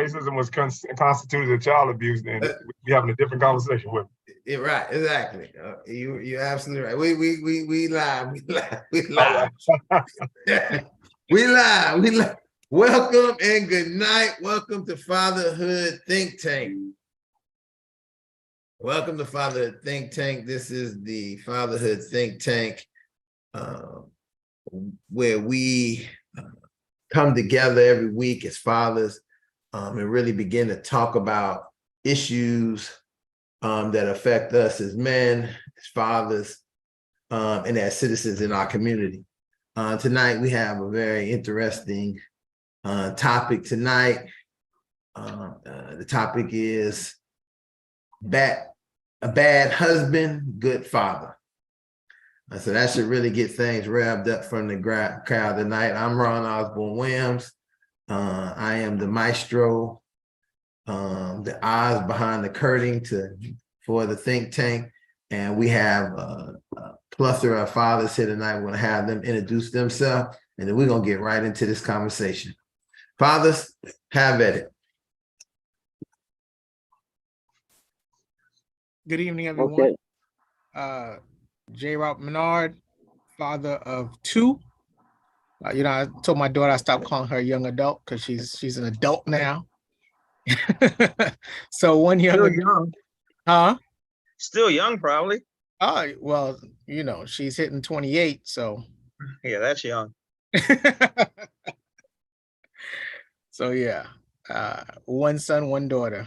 racism was constituted as child abuse, then we'd be having a different conversation with it. Right, exactly. You're absolutely right. We lie. We lie. Welcome and good night. Welcome to Fatherhood Think Tank. Welcome to Fatherhood Think Tank. This is the Fatherhood Think Tank, where we come together every week as fathers and really begin to talk about issues that affect us as men, as fathers, and as citizens in our community. Tonight, we have a very interesting topic tonight. The topic is a bad husband, good father. So that should really get things revved up from the crowd tonight. I'm Ron Osborne Williams. I am the maestro, the eyes behind the curtain for the think tank. And we have a plethora of fathers here tonight. We're going to have them introduce themselves, and then we're going to get right into this conversation. Fathers, have at it. Good evening, everyone. Okay. J. Rob Menard, father of 2. I told my daughter I stopped calling her a young adult because she's an adult now. So one young adult. Huh? Still young, probably. Oh, well, she's hitting 28, so. Yeah, that's young. So yeah, one son, one daughter.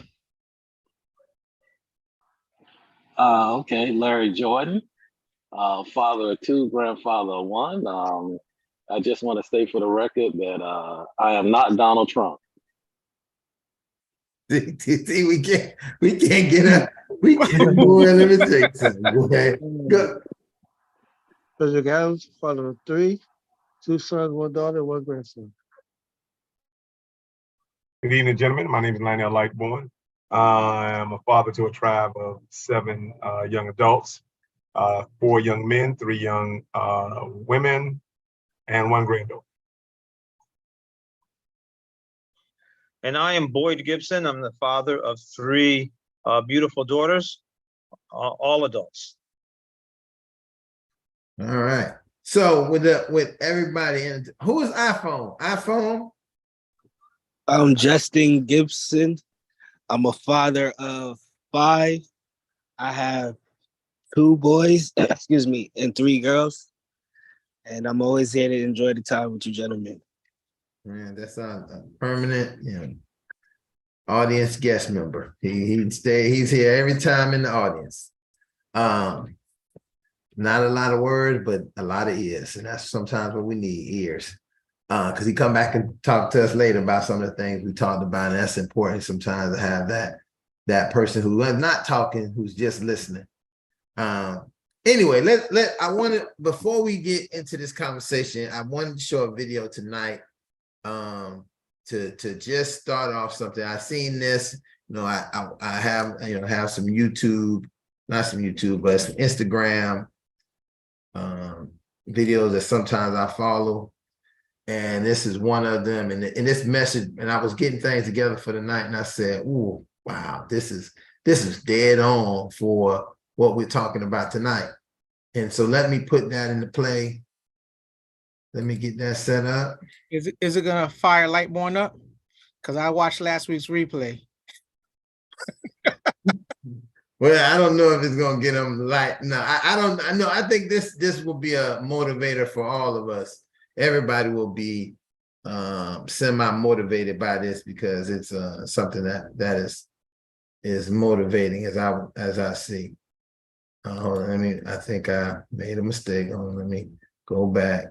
Okay, Larry Jordan, father of 2, grandfather of 1. I just want to state for the record that I am not Donald Trump. See, we can't get up. We can't boy, let me take something. Okay. Good. President Adams, father of 3, 2 sons, 1 daughter, 1 grandson. Good evening, gentlemen. My name is Lionel Lightborn. I'm a father to a tribe of 7 young adults, 4 young men, 3 young women, and 1 granddaughter. And I am Boyd Gibson. I'm the father of 3 beautiful daughters, all adults. All right. So with everybody in, who is iPhone? I'm Justin Gibson. I'm a father of 5. I have 2 boys, and 3 girls. And I'm always here to enjoy the time with you gentlemen. Man, that's a permanent, audience guest member. He's here every time in the audience. Not a lot of words, but a lot of ears. And that's sometimes what we need, ears. Because he come back and talk to us later about some of the things we talked about. And that's important sometimes to have that person who is not talking, who's just listening. Anyway, before we get into this conversation, I wanted to show a video tonight to just start off something. I've seen this, I have some YouTube, not some YouTube, but some Instagram videos that sometimes I follow. And this is one of them. And this message, and I was getting things together for the night, and I said, "Ooh, wow, this is dead on for what we're talking about tonight." And so let me put that into play. Let me get that set up. Is it gonna fire Lightborn up? Because I watched last week's replay. Well, I don't know if it's gonna get them light. No, I don't. I know. I think this will be a motivator for all of us. Everybody will be semi-motivated by this because it's something that is motivating as I see. I think I made a mistake. Let me go back.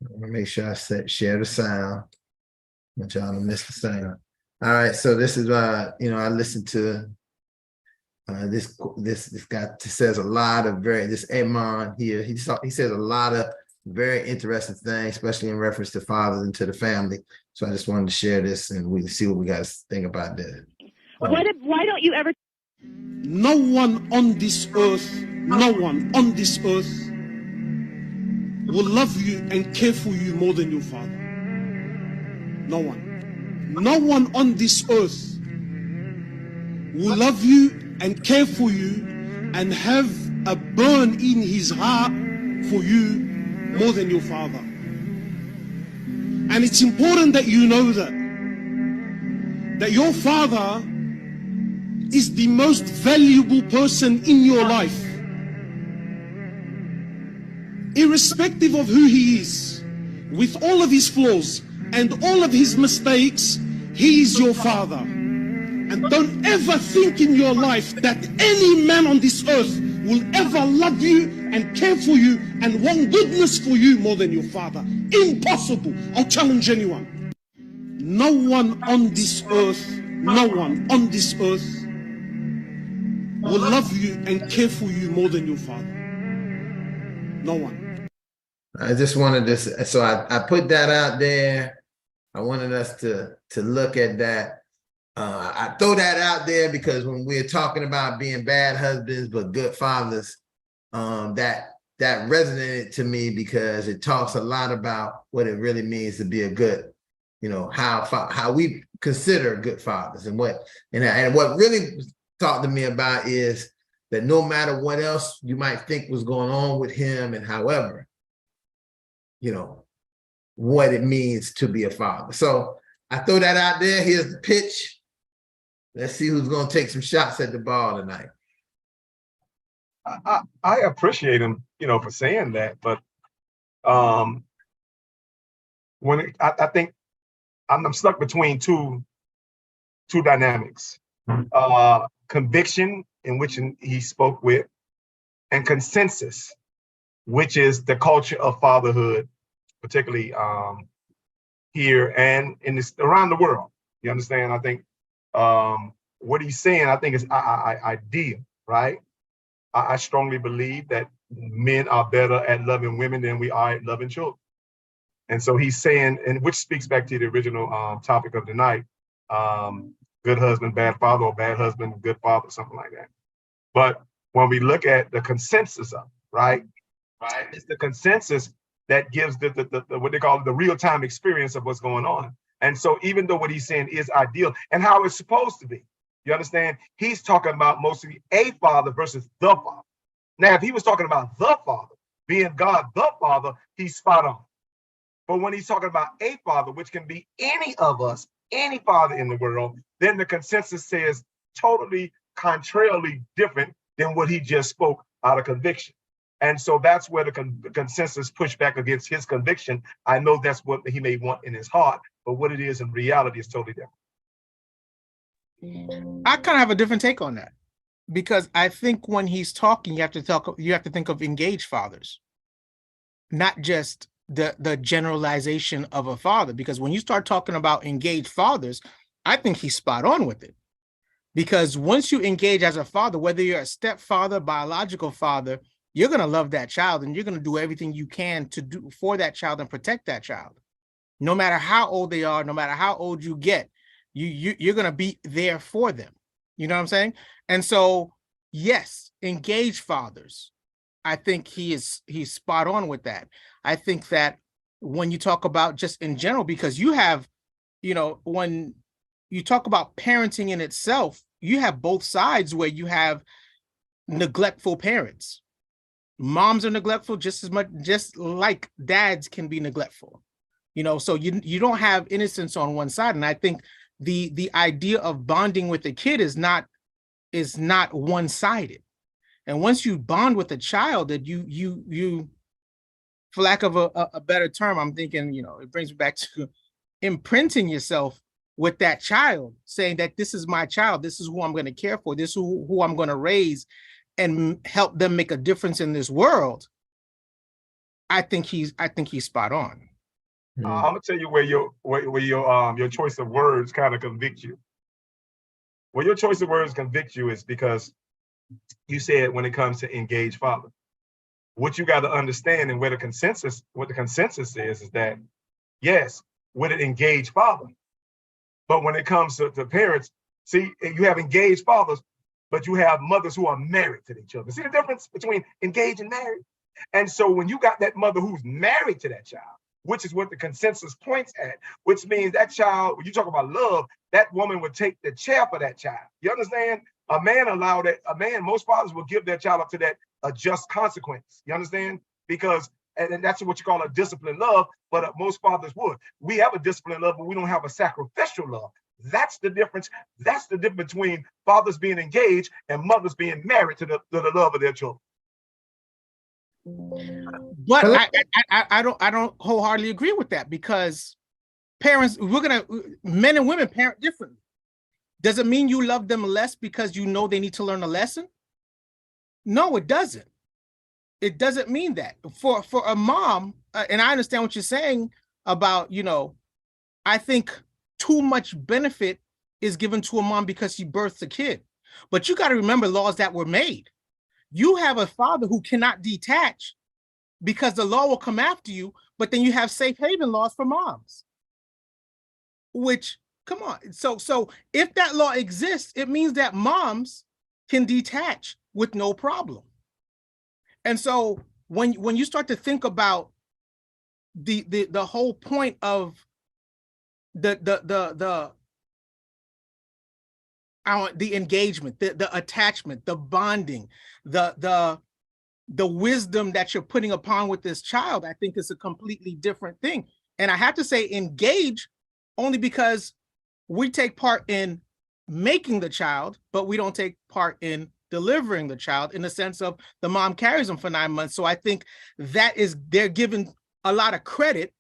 Let me make sure I share the sound. I want y'all to miss the sound. All right, so this is I listened to this guy says a lot of this Amon here. He says a lot of very interesting things, especially in reference to fathers and to the family. So I just wanted to share this, and we see what we got to think about that. Why don't you ever? No one on this earth will love you and care for you more than your father? No one. No one on this earth will love you and care for you and have a burn in his heart for you more than your father. And it's important that you know that your father is the most valuable person in your life. Irrespective of who he is, with all of his flaws and all of his mistakes, he is your father. And don't ever think in your life that any man on this earth will ever love you and care for you and want goodness for you more than your father. Impossible. I'll challenge anyone. No one on this earth, no one on this earth will love you and care for you more than your father. No one. I just wanted to, so I put that out there. I wanted us to look at that. I throw that out there because when we're talking about being bad husbands but good fathers, that resonated to me because it talks a lot about what it really means to be a good, how we consider good fathers, and what really talked to me about is that no matter what else you might think was going on with him, and however, what it means to be a father. So I throw that out there. Here's the pitch. Let's see who's going to take some shots at the ball tonight. I appreciate him, for saying that, but I think I'm stuck between two dynamics: conviction, in which he spoke with, and consensus, which is the culture of fatherhood, particularly here and around the world. You understand? I think what he's saying, I think, is ideal, right? I strongly believe that men are better at loving women than we are at loving children. And so he's saying, and which speaks back to the original topic of the night, good husband, bad father, or bad husband, good father, something like that. But when we look at the consensus of, right, it's the consensus that gives the what they call the real-time experience of what's going on. And so even though what he's saying is ideal and how it's supposed to be, you understand, he's talking about mostly a father versus the father. Now, if he was talking about the father, being God the Father, he's spot on. But when he's talking about a father, which can be any of us, any father in the world, then the consensus says totally contrarily different than what he just spoke out of conviction. And so that's where the consensus pushed back against his conviction. I know that's what he may want in his heart, but what it is in reality is totally different. I kind of have a different take on that, because I think when he's talking, you have to think of engaged fathers, not just the generalization of a father. Because when you start talking about engaged fathers, I think he's spot on with it. Because once you engage as a father, whether you're a stepfather, biological father, you're going to love that child and you're going to do everything you can to do for that child and protect that child. No matter how old they are, no matter how old you get, you're going to be there for them. You know what I'm saying? And so, yes, engaged fathers, I think he's spot on with that. I think that when you talk about just in general, because you have, when you talk about parenting in itself, you have both sides where you have neglectful parents. Moms are neglectful just as much, just like dads can be neglectful. So you don't have innocence on one side. And I think the idea of bonding with a kid is not one-sided. And once you bond with a child, that you for lack of a better term, I'm thinking, it brings me back to imprinting yourself with that child, saying that this is my child, this is who I'm going to care for, this is who I'm going to raise and help them make a difference in this world. I think he's spot on. I'm gonna tell you where your choice of words kind of convict you. Well, your choice of words convict you is because you said when it comes to engaged father, what you got to understand and what the consensus is that, yes, with an engaged father, but when it comes to parents, see, you have engaged fathers, but you have mothers who are married to each other. See the difference between engaged and married? And so when you got that mother who's married to that child, which is what the consensus points at, which means that child, when you talk about love, that woman would take the chair for that child. You understand? Most fathers will give their child up to that just consequence. You understand? Because, and that's what you call a disciplined love, but most fathers would. We have a disciplined love, but we don't have a sacrificial love. That's the difference. That's the difference between fathers being engaged and mothers being married to the love of their children. But I don't wholeheartedly agree with that, because parents, men and women parent differently. Does it mean you love them less because you know they need to learn a lesson? No, it doesn't. It doesn't mean that. For a mom, and I understand what you're saying about, I think too much benefit is given to a mom because she births a kid. But you got to remember laws that were made. You have a father who cannot detach because the law will come after you, but then you have safe haven laws for moms. Which, come on. So if that law exists, it means that moms can detach with no problem. And so when you start to think about the whole point of the engagement, the attachment, the bonding, the wisdom that you're putting upon with this child, I think is a completely different thing. And I have to say engage only because we take part in making the child, but we don't take part in delivering the child, in the sense of the mom carries them for 9 months. So I think they're given a lot of credit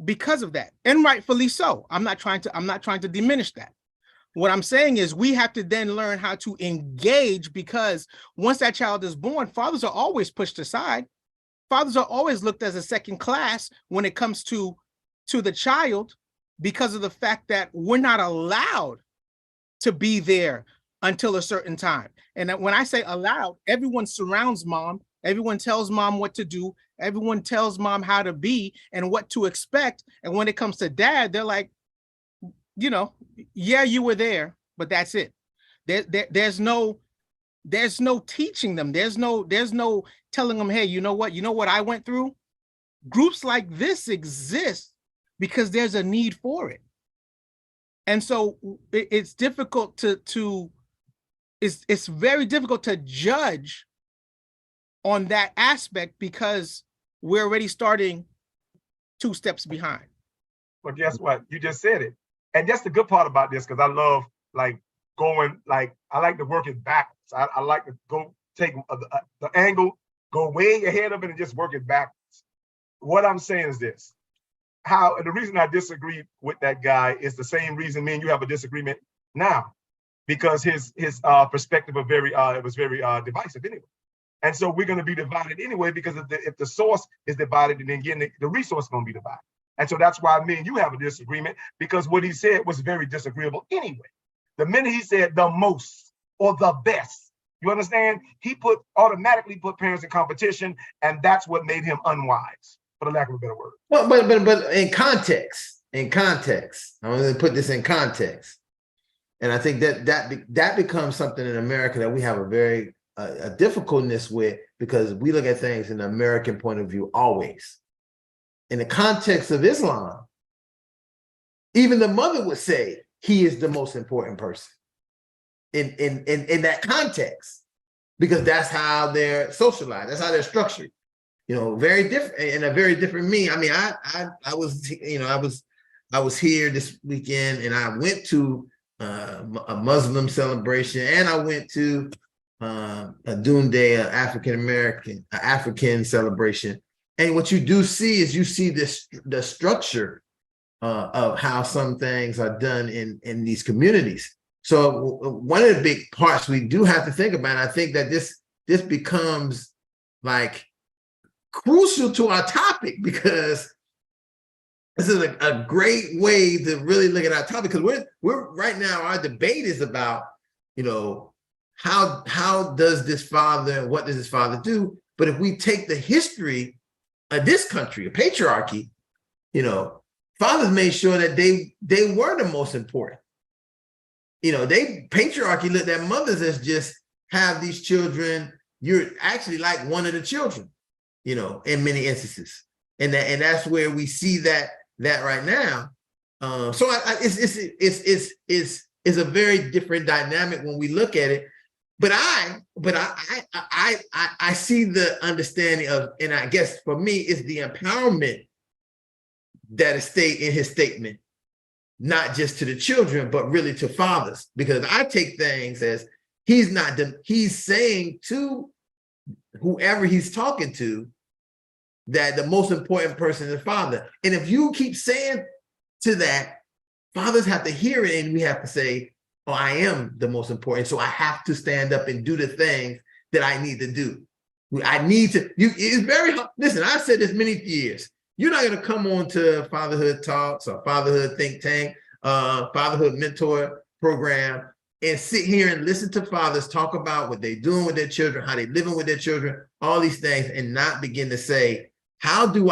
because of that, and rightfully so. I'm not trying to diminish that. What I'm saying is we have to then learn how to engage, because once that child is born, fathers are always pushed aside. Fathers are always looked as a second class when it comes to the child, because of the fact that we're not allowed to be there until a certain time. And when I say allowed, everyone surrounds mom. Everyone tells mom what to do. Everyone tells mom how to be and what to expect. And when it comes to dad, they're like, yeah, you were there, but that's it. There's no teaching them. There's no telling them, hey, you know what I went through? Groups like this exist because there's a need for it. And so it's difficult it's very difficult to judge on that aspect, because we're already starting 2 steps behind. Well, guess what? You just said it. And that's the good part about this, because I love I like to work it backwards. I like to go take the angle, go way ahead of it and just work it backwards. What I'm saying is this. The reason I disagree with that guy is the same reason me and you have a disagreement now, because his perspective was very divisive anyway. And so we're going to be divided anyway, because if the source is divided, and then again, the resource is going to be divided. And so that's why me and you have a disagreement, because what he said was very disagreeable anyway. The minute he said the most or the best, you understand? He automatically put parents in competition, and that's what made him unwise, for the lack of a better word. Well, but in context, I'm going to put this in context. And I think that becomes something in America that we have a very a difficultness with, because we look at things in the American point of view always. In the context of Islam, even the mother would say he is the most important person in that context, because that's how they're socialized, that's how they're structured. Very different, in a very different me. I mean, I was here this weekend, and I went to a Muslim celebration, and I went to a Doomsday, African celebration. And what you do see is the structure of how some things are done in these communities. So one of the big parts we do have to think about, and I think that this becomes like crucial to our topic, because this is a great way to really look at our topic, because we're right now, our debate is about, how does this father, and what does this father do? But if we take the history of this country, a patriarchy, fathers made sure that they were the most important. Patriarchy looked at mothers as just have these children. You're actually like one of the children. in many instances. And that's where we see that right now. So it's a very different dynamic when we look at it. But I see the understanding of, and I guess for me, it's the empowerment that is stated in his statement, not just to the children, but really to fathers, because I take things as he's saying to whoever he's talking to that the most important person is the father. And if you keep saying to that, fathers have to hear it, and we have to say, oh, I am the most important. So I have to stand up and do the things that I need to do. I need to, it's very hard. Listen, I've said this many years. You're not going to come on to Fatherhood Talks or Fatherhood Think Tank, Fatherhood Mentor Program, and sit here and listen to fathers talk about what they're doing with their children, how they're living with their children, all these things, and not begin to say, how do you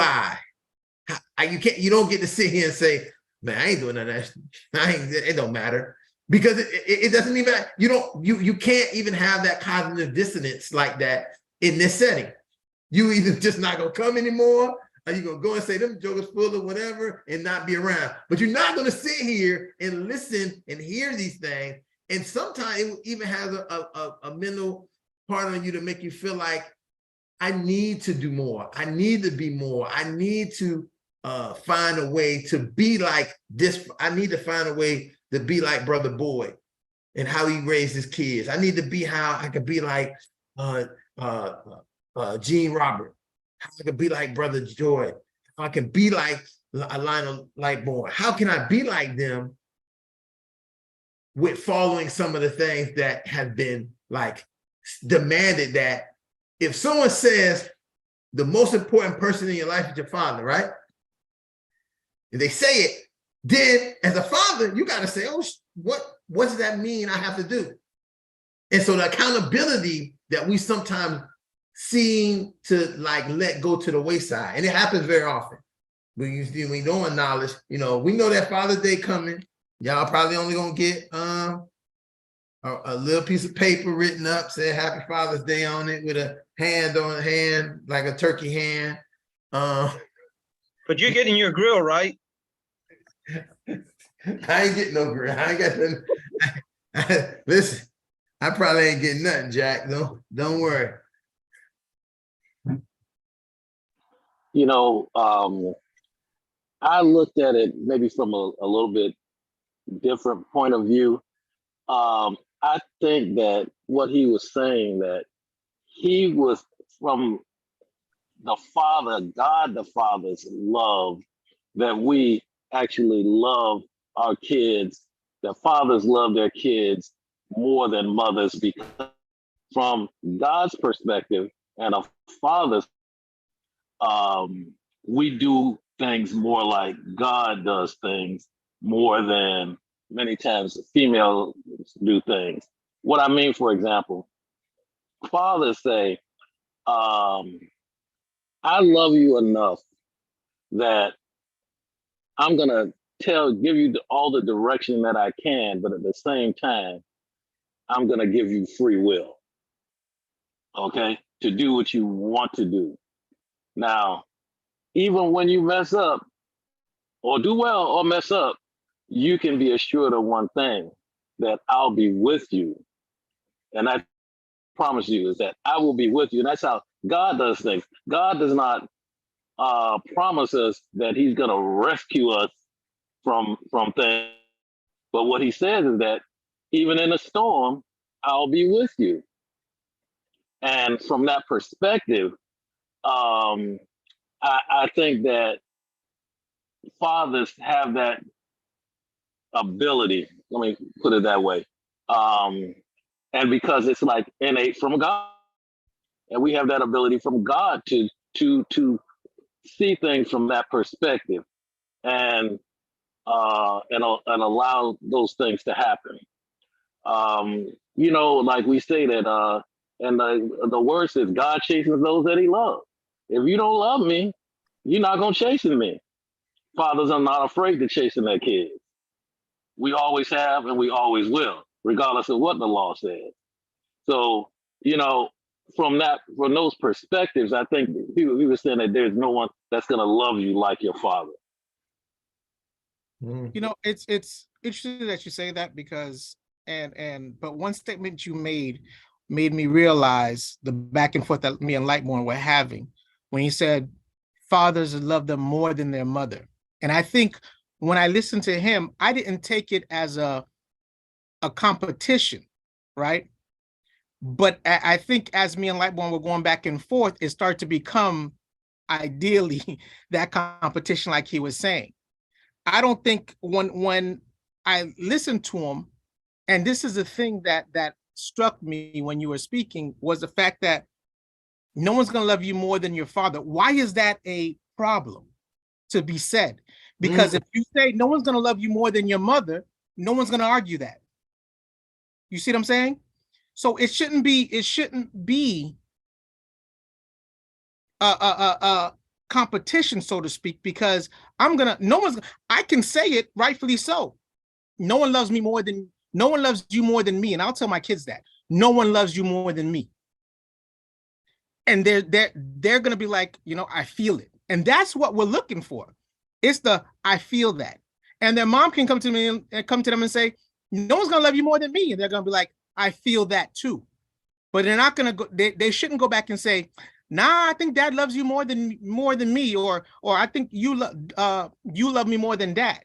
don't get to sit here and say, man, I ain't doing none of that. It don't matter. Because it doesn't even, you can't even have that cognitive dissonance like that in this setting. You either just not gonna come anymore, or you're gonna go and say them jokers full of whatever and not be around. But you're not gonna sit here and listen and hear these things. And sometimes it even has a mental part on you to make you feel like, I need to do more. I need to be more. I need to find a way to be like this. I need to find a way to be like Brother Boyd and how he raised his kids. I need to be how I could be like Gene Robert. How I could be like Brother Joy. How I can be like Lionel Lightborn. How can I be like them with following some of the things that have been like demanded, that if someone says the most important person in your life is your father, right? If they say it, then as a father, you got to say, oh, what does that mean I have to do? And so the accountability that we sometimes seem to like let go to the wayside, and it happens very often. We don't acknowledge, we know that Father's Day coming. Y'all probably only gonna get a little piece of paper written up, say Happy Father's Day on it with a hand on hand, like a turkey hand. But you're getting your grill, right? I ain't getting no grill. I ain't got nothing. Listen, I probably ain't getting nothing, Jack. Don't worry. I looked at it maybe from a little bit different point of view. I think that what he was saying, that he was from the Father, God the Father's love, that we actually love our kids, that fathers love their kids more than mothers, because from God's perspective and a father's, we do things more like God does things more than many times females do things. What I mean, for example, fathers say, I love you enough that I'm gonna give you all the direction that I can, but at the same time, I'm gonna give you free will, okay, to do what you want to do. Now, even when you mess up, or do well or mess up, you can be assured of one thing, that I'll be with you. And I promise you is that I will be with you. And that's how God does things. God does not promise us that he's going to rescue us from things. But what he says is that even in a storm, I'll be with you. And from that perspective, I think that fathers have that ability, let me put it that way. And because it's like innate from God, and we have that ability from God to see things from that perspective, and allow those things to happen. Like we say that, and the word says God chastens those that he loves. If you don't love me, you're not gonna chasten me. Fathers are not afraid to chasten their kids. We always have, and we always will, regardless of what the law says. So, from those perspectives, I think he was saying that there's no one that's gonna love you like your father. You know, it's interesting that you say that because but one statement you made me realize the back and forth that me and Lightborn were having when he said fathers love them more than their mother. And I think when I listened to him, I didn't take it as a competition, right? But I think as me and Lightborn were going back and forth, it started to become ideally that competition, like he was saying. I don't think when I listened to him, and this is the thing that struck me when you were speaking, was the fact that no one's going to love you more than your father. Why is that a problem to be said? Because if you say no one's going to love you more than your mother, no one's going to argue that. You see what I'm saying? So it shouldn't be a competition, so to speak, because I can say it rightfully so. No one loves you more than me. And I'll tell my kids that. No one loves you more than me. And they're gonna be like, I feel it. And that's what we're looking for. It's the I feel that. And their mom can come to me and come to them and say, no one's gonna love you more than me. And they're gonna be like, I feel that too. But they're not gonna go, they shouldn't go back and say, nah, I think dad loves you more than me, or I think you love me more than dad.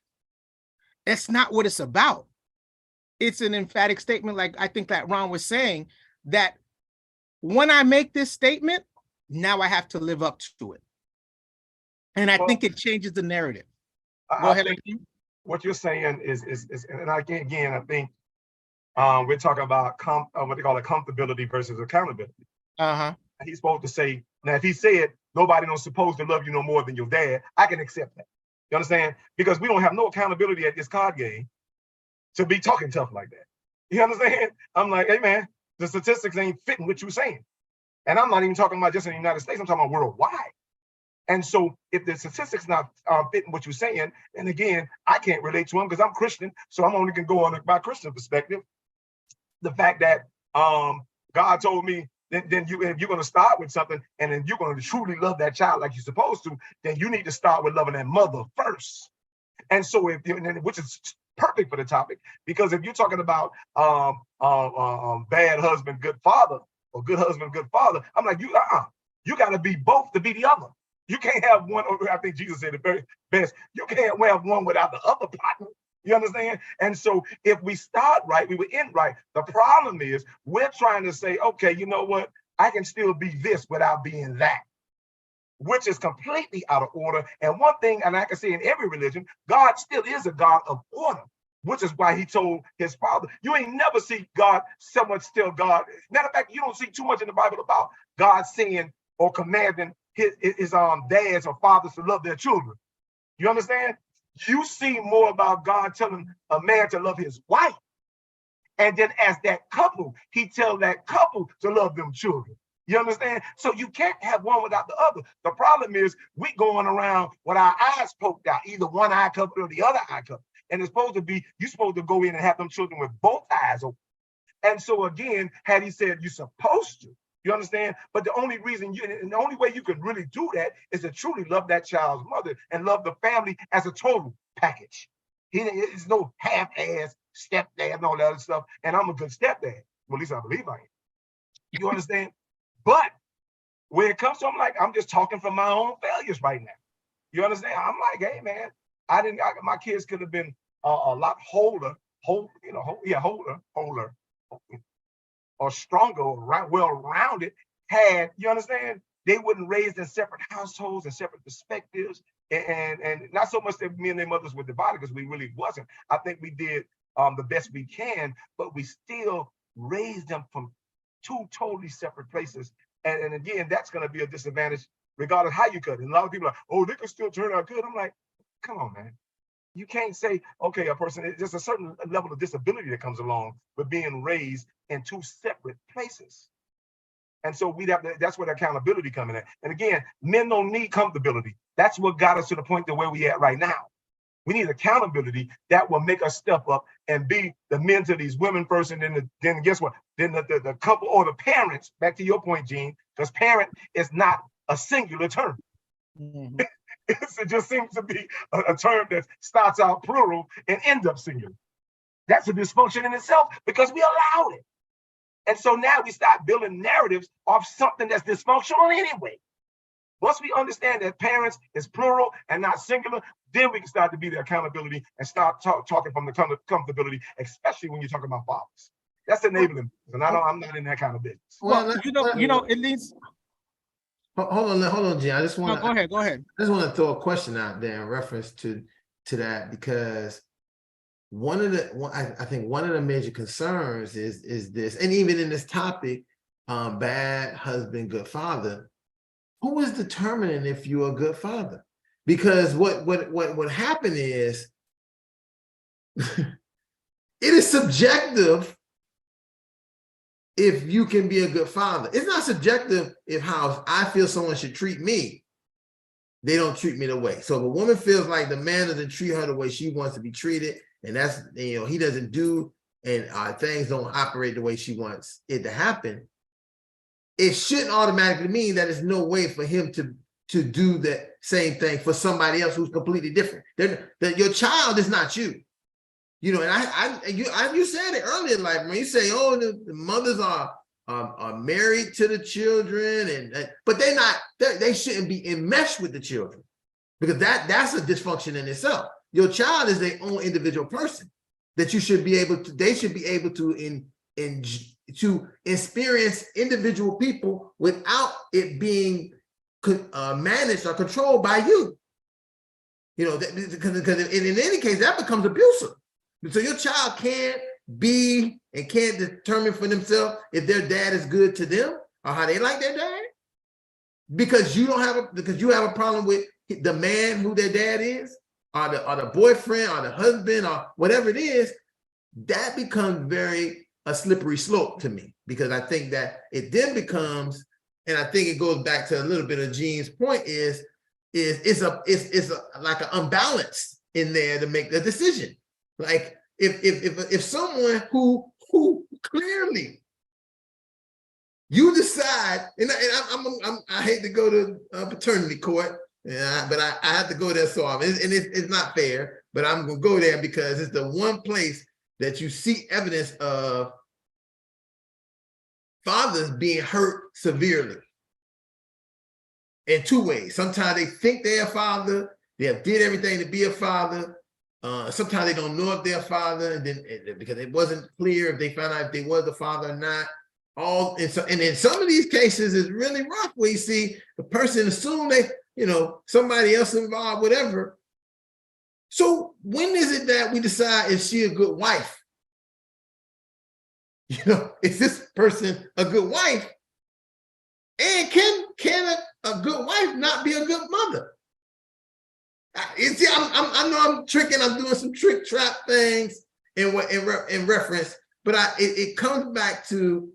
That's not what it's about. It's an emphatic statement, like I think that Ron was saying, that when I make this statement, now I have to live up to it. And I think it changes the narrative. Go ahead. What you're saying is and again, I think we're talking about what they call accountability versus accountability. He's supposed to say, now if he said nobody don't supposed to love you no more than your dad, I can accept that. You understand? Because we don't have no accountability at this card game to be talking tough like that. You understand? I'm like, hey man, the statistics ain't fitting what you're saying. And I'm not even talking about just in the United States, I'm talking about worldwide. And so if the statistics not fitting what you're saying, and again, I can't relate to them because I'm Christian, so I'm only gonna go on my Christian perspective. The fact that God told me, then if you're gonna start with something and then you're gonna truly love that child like you're supposed to, then you need to start with loving that mother first. And so which is perfect for the topic, because if you're talking about bad husband, good father, or good husband, good father, I'm like, you gotta be both to be the other. You can't have one, or I think Jesus said the very best, you can't have one without the other partner. You understand? And so if we start right, we would end right. The problem is we're trying to say, okay, you know what? I can still be this without being that, which is completely out of order. And one thing, and I can say in every religion, God still is a God of order, which is why he told his father, you ain't never see God so much still God. Matter of fact, you don't see too much in the Bible about God saying or commanding his dads or fathers to love their children. You understand? You see more about God telling a man to love his wife. And then as that couple, he tells that couple to love them children. You understand? So you can't have one without the other. The problem is we going around with our eyes poked out, either one eye covered or the other eye covered. And it's supposed to be, you're supposed to go in and have them children with both eyes open. And so again, had he said you're supposed to, you understand? But the only way you can really do that is to truly love that child's mother and love the family as a total package. It's no half-ass stepdad and all that other stuff. And I'm a good stepdad. Well, at least I believe I am. You understand? But when it comes to, I'm just talking from my own failures right now. You understand? I'm like, hey man, my kids could have been a lot older, or stronger, or well-rounded, had, you understand, they wouldn't raised in separate households and separate perspectives. And not so much that me and their mothers were divided, because we really wasn't. I think we did the best we can, but we still raised them from two totally separate places. And again, that's going to be a disadvantage regardless how you cut it. And a lot of people are like, oh, they can still turn out good. I'm like, come on, man. You can't say, okay, a person, there's a certain level of disability that comes along with being raised in two separate places. And so that's where the accountability coming in. And again, men don't need comfortability. That's what got us to the point to where we at right now. We need accountability that will make us step up and be the men to these women first, and then guess what? Then the couple or the parents. Back to your point, Gene, because parent is not a singular term. Mhm. It just seems to be a term that starts out plural and ends up singular. That's a dysfunction in itself because we allowed it. And so now we start building narratives off something that's dysfunctional anyway. Once we understand that parents is plural and not singular, then we can start to be the accountability and start talking from the comfortability, especially when you're talking about fathers. That's enabling. And I'm not in that kind of business. Well, it leads. Hold on, Gene. I just want to Go ahead. I just want to throw a question out there in reference to that, because I think one of the major concerns is this, and even in this topic, bad husband, good father. Who is determining if you're a good father? Because what happened is it is subjective if you can be a good father. It's not subjective if how I feel someone should treat me, they don't treat me the way. So if a woman feels like the man doesn't treat her the way she wants to be treated, and that's, he doesn't do, and things don't operate the way she wants it to happen, it shouldn't automatically mean that there's no way for him to do that same thing for somebody else who's completely different. That your child is not you. And you said it earlier, like when you say, oh, the mothers are married to the children, but they shouldn't be enmeshed with the children, because that's a dysfunction in itself. Your child is their own individual person that they should be able to experience individual people without it being managed or controlled by you. Because in any case, that becomes abusive. So your child can't be and can't determine for themselves if their dad is good to them or how they like their dad, because you have a problem with the man who their dad is, or the boyfriend or the husband or whatever it is. That becomes a slippery slope to me, because I think that it then becomes, and I think it goes back to a little bit of Gene's point, is like an unbalance in there to make the decision. Like if someone who clearly you decide, and I hate to go to paternity court, but I have to go there so often, and it's not fair, but I'm gonna go there because it's the one place that you see evidence of fathers being hurt severely in two ways. Sometimes they think they're a father, they have did everything to be a father. Sometimes they don't know if they're a father, and then because it wasn't clear if they found out if they was a father or not. And in some of these cases, it's really rough where you see the person assume they, somebody else involved, whatever. So when is it that we decide if she a good wife? Is this person a good wife? And can a good wife not be a good mother? I know I'm tricking. I'm doing some trick trap things in reference, but it comes back to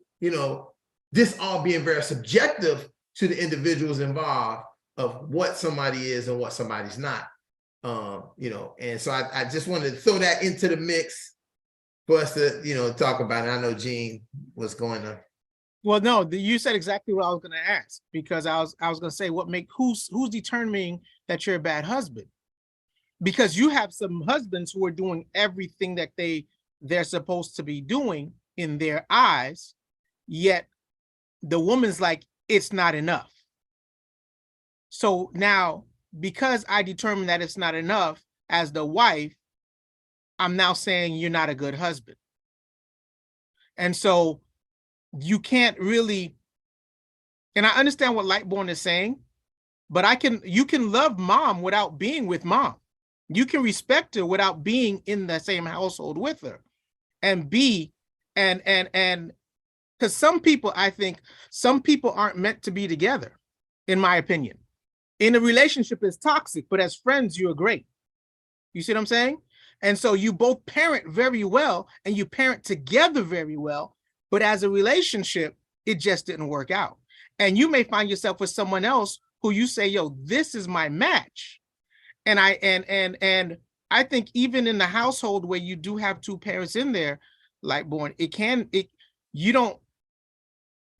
this all being very subjective to the individuals involved of what somebody is and what somebody's not. And so I just wanted to throw that into the mix for us to talk about it. I know Gene was going to. Well, no, you said exactly what I was going to ask, because I was going to say who's determining that you're a bad husband, because you have some husbands who are doing everything that they're supposed to be doing in their eyes, yet the woman's like, it's not enough. So now, because I determine that it's not enough as the wife, I'm now saying you're not a good husband. And so you can't really, and I understand what Lightborn is saying, but you can love mom without being with mom. You can respect her without being in the same household with her, and because I think some people aren't meant to be together, in my opinion. In a relationship, it's toxic, but as friends, you're great. You see what I'm saying? And so you both parent very well, and you parent together very well, but as a relationship, it just didn't work out. And you may find yourself with someone else who you say, yo, this is my match. And I think even in the household where you do have two parents in there, Lightborn, you don't.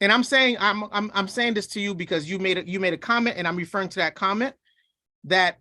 And I'm saying I'm saying this to you because you made a comment, and I'm referring to that comment that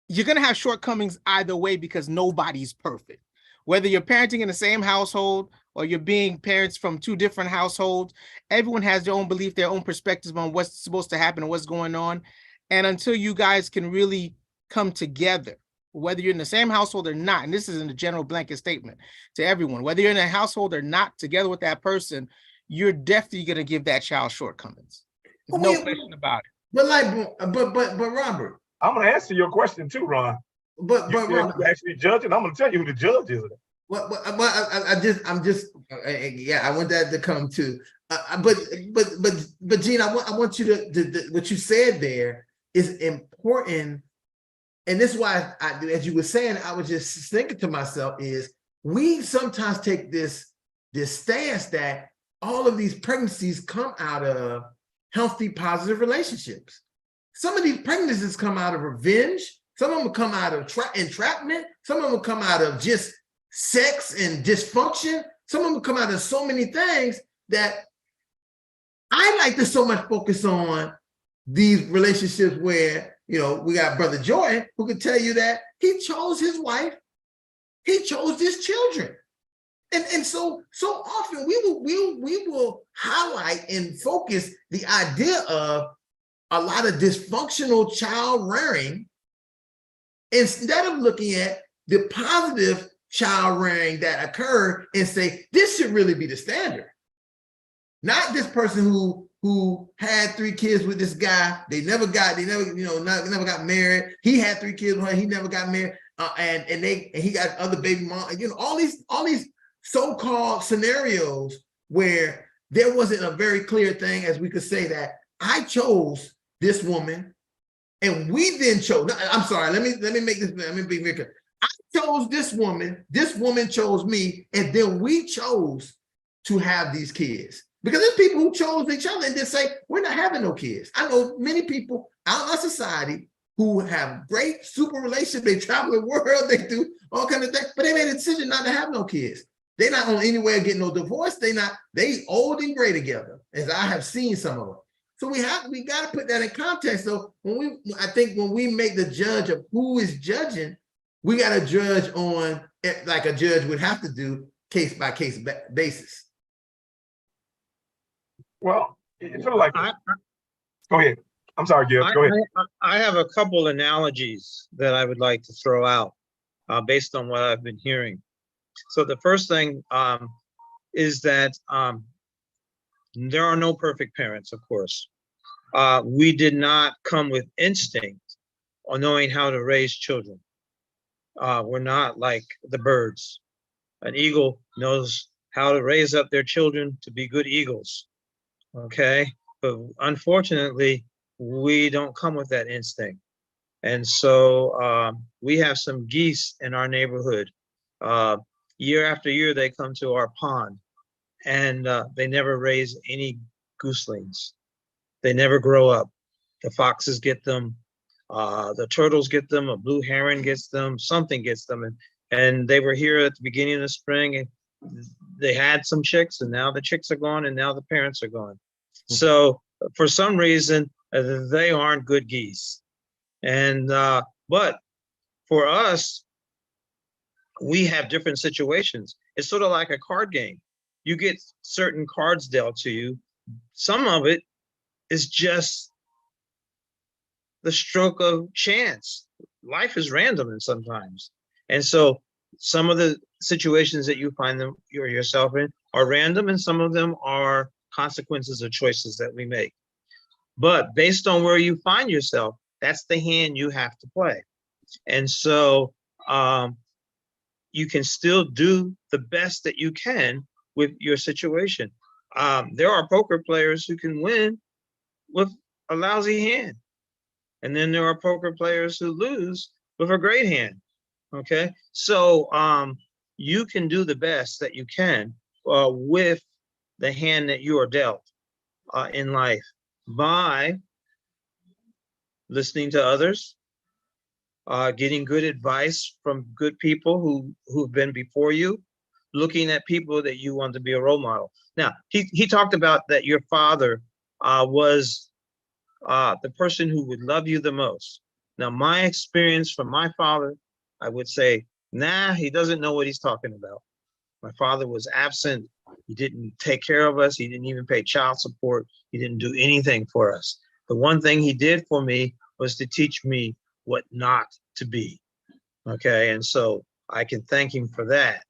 you're gonna have shortcomings either way because nobody's perfect. Whether you're parenting in the same household or you're being parents from two different households, everyone has their own belief, their own perspectives on what's supposed to happen and what's going on. And until you guys can really come together, whether you're in the same household or not, and this is in a general blanket statement to everyone, whether you're in a household or not together with that person, you're definitely going to give that child shortcomings. There's no question about it. But Robert, I'm gonna answer your question too, Ron. but You said Robert, who actually judging. I'm gonna tell you who the judge is. Yeah, I want that to come too. But Gene, I want you to what you said there is important, and this is why as you were saying, I was just thinking to myself is we sometimes take this stance that all of these pregnancies come out of healthy, positive relationships. Some of these pregnancies come out of revenge. Some of them come out of entrapment. Some of them come out of just sex and dysfunction. Some of them come out of so many things that I like to so much focus on these relationships where, you know, we got Brother Jordan who could tell you that he chose his wife, he chose his children. And so often we will highlight and focus the idea of a lot of dysfunctional child rearing instead of looking at the positive child rearing that occurred and say, this should really be the standard. Not this person who had 3 kids with this guy. They never got married. He had 3 kids with her. He never got married. And he got other baby mom. You know, all these so-called scenarios where there wasn't a very clear thing as we could say that I chose this woman and we then chose. I'm sorry. Let me make this. Let me be very clear. I chose this woman chose me, and then we chose to have these kids. Because there's people who chose each other and just say, we're not having no kids. I know many people out in our society who have great super relationships. They travel the world, they do all kinds of things, but they made a decision not to have no kids. They're not on any way of getting no divorce. They old and gray together, as I have seen some of them. So we got to put that in context. So I think when we make the judge of who is judging, we got to judge on, like a judge would have to do, case by case basis. Well, it's sort of like, go ahead. I'm sorry, Gil, go ahead. I have a couple analogies that I would like to throw out based on what I've been hearing. So the first thing is that there are no perfect parents, of course. We did not come with instinct or knowing how to raise children. We're not like the birds. An eagle knows how to raise up their children to be good eagles, okay? But unfortunately, we don't come with that instinct. And so we have some geese in our neighborhood. Year after year, they come to our pond and they never raise any gooselings. They never grow up. The foxes get them, the turtles get them, a blue heron gets them, something gets them. And they were here at the beginning of the spring and they had some chicks and now the chicks are gone and now the parents are gone. So for some reason, they aren't good geese. And, but for us, we have different situations. It's sort of like a card game. You get certain cards dealt to you. Some of it is just the stroke of chance. Life is random and sometimes. And so some of the situations that you find yourself in are random and some of them are consequences of choices that we make. But based on where you find yourself, that's the hand you have to play. And so you can still do the best that you can with your situation. There are poker players who can win with a lousy hand. And then there are poker players who lose with a great hand, okay? So you can do the best that you can with the hand that you are dealt in life by listening to others, getting good advice from good people who've been before you, looking at people that you want to be a role model. Now, he talked about that your father was the person who would love you the most. Now, my experience from my father, I would say, nah, he doesn't know what he's talking about. My father was absent. He didn't take care of us. He didn't even pay child support. He didn't do anything for us. The one thing he did for me was to teach me what not to be. Okay, and so I can thank him for that.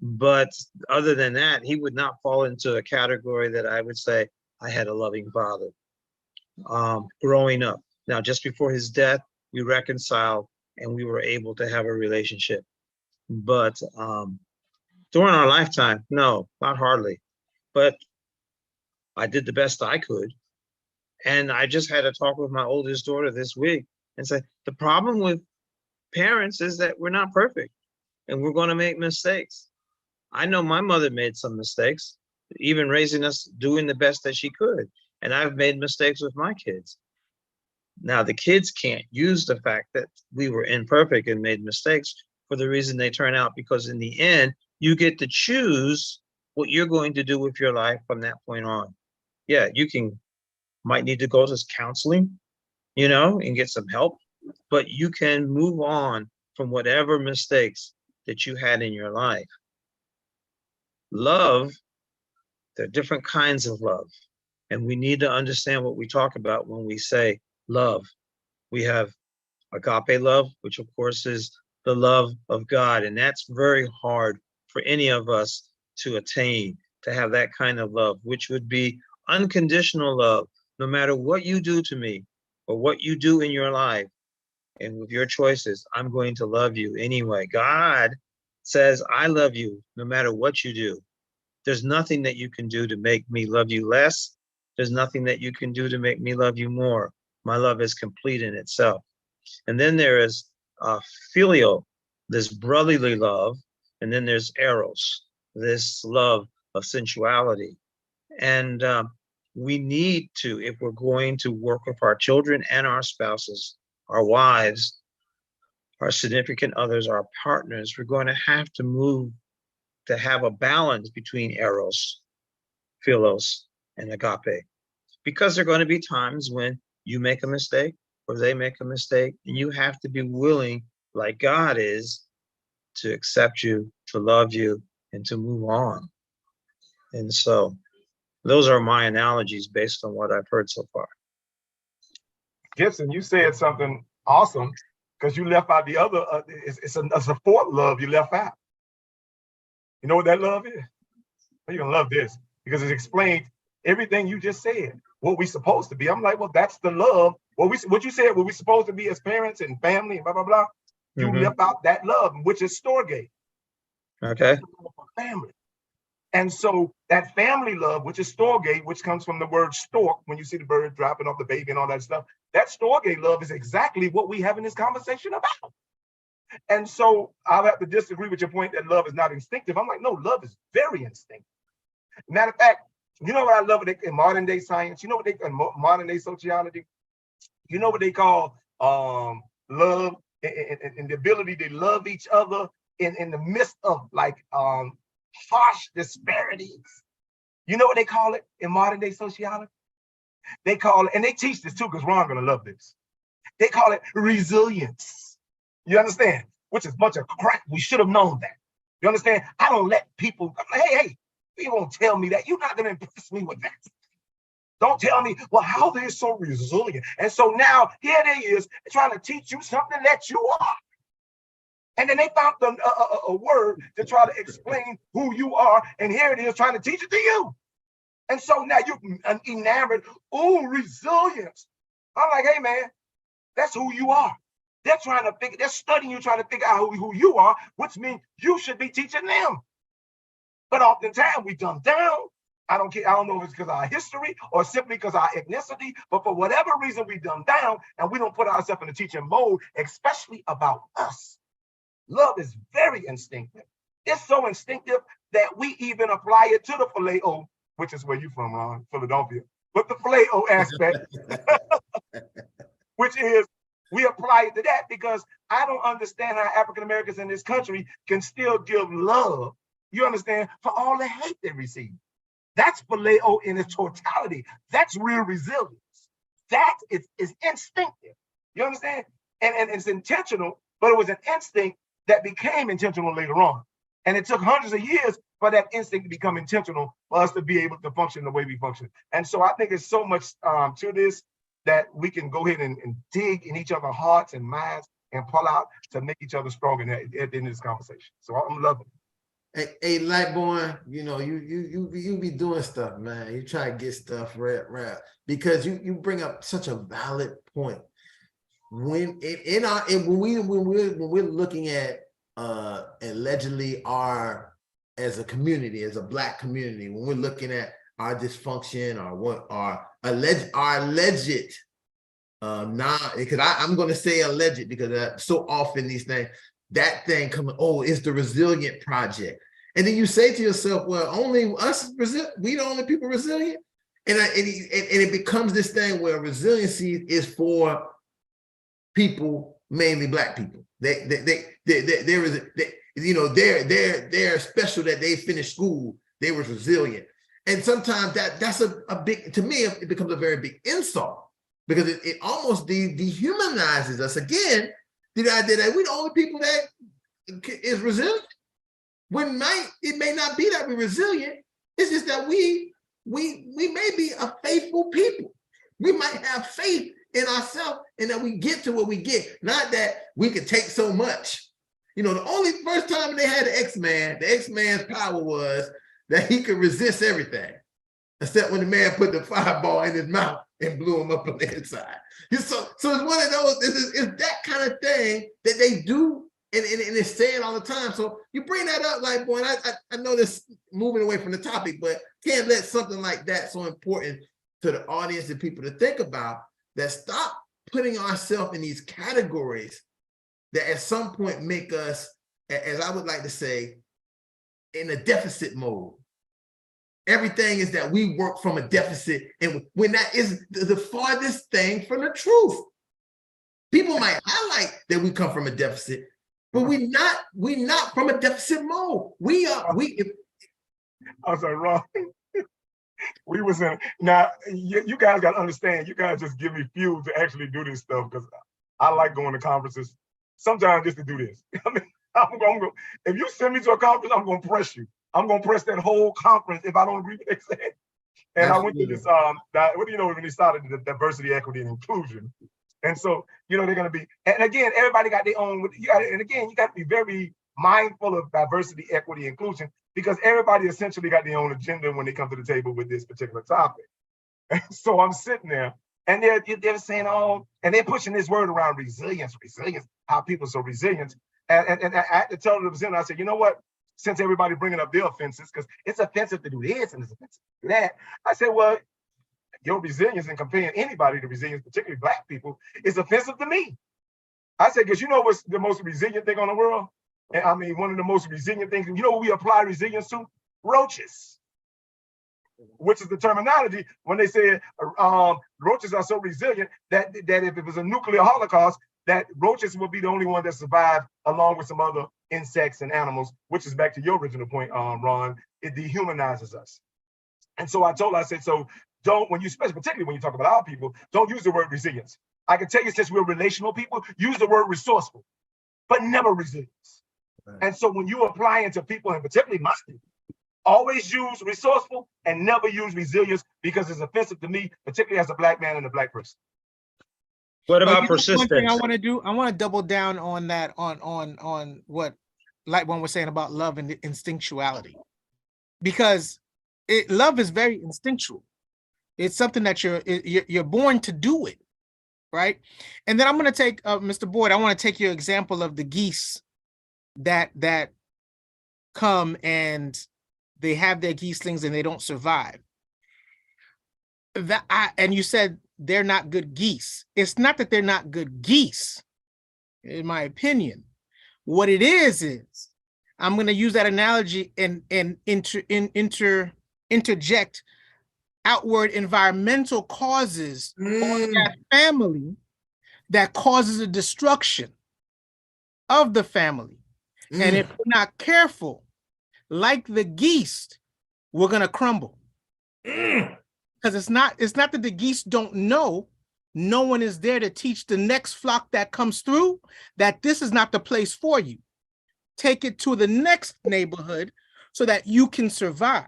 But other than that, he would not fall into a category that I would say I had a loving father growing up. Now, just before his death, we reconciled and we were able to have a relationship. But during our lifetime, no, not hardly. But I did the best I could. And I just had a talk with my oldest daughter this week and said, the problem with parents is that we're not perfect and we're going to make mistakes. I know my mother made some mistakes, even raising us, doing the best that she could. And I've made mistakes with my kids. Now, the kids can't use the fact that we were imperfect and made mistakes for the reason they turn out, because in the end, you get to choose what you're going to do with your life from that point on. Yeah, you might need to go to counseling, and get some help, but you can move on from whatever mistakes that you had in your life. Love, there are different kinds of love, and we need to understand what we talk about when we say love. We have agape love, which of course is the love of God, and that's very hard for any of us to attain, to have that kind of love, which would be unconditional love. No matter what you do to me or what you do in your life and with your choices, I'm going to love you anyway. God says, I love you no matter what you do. There's nothing that you can do to make me love you less. There's nothing that you can do to make me love you more. My love is complete in itself. And then there is filial, this brotherly love. And then there's eros, this love of sensuality. And we need to, if we're going to work with our children and our spouses, our wives, our significant others, our partners, we're going to have to move to have a balance between eros, philos, and agape. Because there are going to be times when you make a mistake or they make a mistake, and you have to be willing, like God is, to accept you, to love you, and to move on. And so those are my analogies based on what I've heard so far. Gibson, you said something awesome, because you left out the other, it's a fourth love you left out. You know what that love is? You're going to love this, because it explains everything you just said, what we're supposed to be. I'm like, well, that's the love. What you said, what we're supposed to be as parents and family and blah, blah, blah. You left out that love, which is storge. Okay. Family. And so that family love, which is storge, which comes from the word stork, when you see the bird dropping off the baby and all that stuff, that storge love is exactly what we have in this conversation about. And so I'll have to disagree with your point that love is not instinctive. I'm like, no, love is very instinctive. Matter of fact, you know what I love in modern day science? You know what in modern day sociology? You know what they call love and the ability to love each other in the midst of like harsh disparities. You know what they call it in modern day sociology? They call it, and they teach this too, because Ron gonna love this. They call it resilience. You understand? Which is a bunch of crap. We should have known that. You understand? I don't let people, I'm like, hey, you won't tell me that. You're not gonna impress me with that. Don't tell me, well, how they're so resilient. And so now here they is trying to teach you something that you are. And then they found a word to try to explain who you are. And here it is trying to teach it to you. And so now you're enamored, oh, resilience. I'm like, hey, man, that's who you are. They're studying you, trying to figure out who you are, which means you should be teaching them. But oftentimes we dumb down. I don't care. I don't know if it's because of our history or simply because of our ethnicity, but for whatever reason we dumb down and we don't put ourselves in the teaching mode, especially about us. Love is very instinctive. It's so instinctive that we even apply it to the phileo, which is where you're from, Ron, Philadelphia. But the phileo aspect, which is We apply it to that because I don't understand how African Americans in this country can still give love, you understand, for all the hate they receive. That's phileo in its totality. That's real resilience. That is instinctive. You understand? And it's intentional, but it was an instinct that became intentional later on. And it took hundreds of years for that instinct to become intentional for us to be able to function the way we function. And so I think there's so much to this that we can go ahead and dig in each other's hearts and minds and pull out to make each other stronger at the end of this conversation. So I'm loving it. Hey, Lightborn, you know, you be doing stuff, man. You try to get stuff right because you bring up such a valid point. When we're looking at allegedly as a community, as a Black community, when we're looking at our dysfunction or what our alleged because I'm going to say alleged because so often these things, that thing coming, oh, it's the Resilient Project. And then you say to yourself, well, only us, we the only people resilient? And it becomes this thing where resiliency is for people, mainly Black people. They're special that they finished school, they were resilient. And sometimes that's a big, to me, it becomes a very big insult because it almost dehumanizes us. Again, the idea that we're the only people that is resilient. It may not be that we're resilient. It's just that we may be a faithful people. We might have faith in ourselves and that we get to what we get. Not that we could take so much. You know, the only first time they had the X-Man's power was that he could resist everything, except when the man put the fireball in his mouth and blew him up on the inside. So it's one of those, it's that kind of thing that they do. And it's said all the time. So you bring that up, like, boy, I know this moving away from the topic, but can't let something like that so important to the audience and people to think about, that stop putting ourselves in these categories that at some point make us, as I would like to say, in a deficit mode. Everything is that we work from a deficit, and when that is the farthest thing from the truth. People might highlight that we come from a deficit, but we not from a deficit mode. I'm sorry, Ron. We was in, now you guys got to understand, you guys just give me fuel to actually do this stuff because I like going to conferences sometimes just to do this. I mean, I'm going, if you send me to a conference, I'm going to press you. I'm going to press that whole conference if I don't agree with what they said. And I went to this, when they started the diversity, equity, and inclusion. And so, they're going to be, and again, everybody got their own, you got to be very mindful of diversity, equity, inclusion, because everybody essentially got their own agenda when they come to the table with this particular topic. And so I'm sitting there and they're saying, oh, and they're pushing this word around resilience, how people are so resilient. And I had to tell the presenter, I said, you know what? Since everybody bringing up their offenses, because it's offensive to do this and it's offensive to do that. I said, well, your resilience and comparing anybody to resilience, particularly Black people, is offensive to me. I said, because you know what's the most resilient thing on the world? And I mean, one of the most resilient things, you know what we apply resilience to? Roaches, which is the terminology when they say roaches are so resilient that if it was a nuclear holocaust, that roaches will be the only one that survived along with some other insects and animals, which is back to your original point, Ron, it dehumanizes us. And so I said, so don't, particularly when you talk about our people, don't use the word resilience. I can tell you, since we're relational people, use the word resourceful, but never resilience. Right. And so when you apply it to people, and particularly my people, always use resourceful and never use resilience because it's offensive to me, particularly as a Black man and a Black person. What about persistence? One thing I want to do, I want to double down on that, on what Lightborn was saying about love and instinctuality, because love is very instinctual. It's something that you're born to do it, right? And then I'm going to take Mr. Boyd. I want to take your example of the geese that come and they have their geeslings and they don't survive. And you said they're not good geese. It's not that they're not good geese, in my opinion. What it is I'm going to use that analogy and interject outward environmental causes on that family that causes a destruction of the family. And if we're not careful, like the geese, we're gonna crumble. Because it's not that the geese don't know. No one is there to teach the next flock that comes through that this is not the place for you. Take it to the next neighborhood so that you can survive.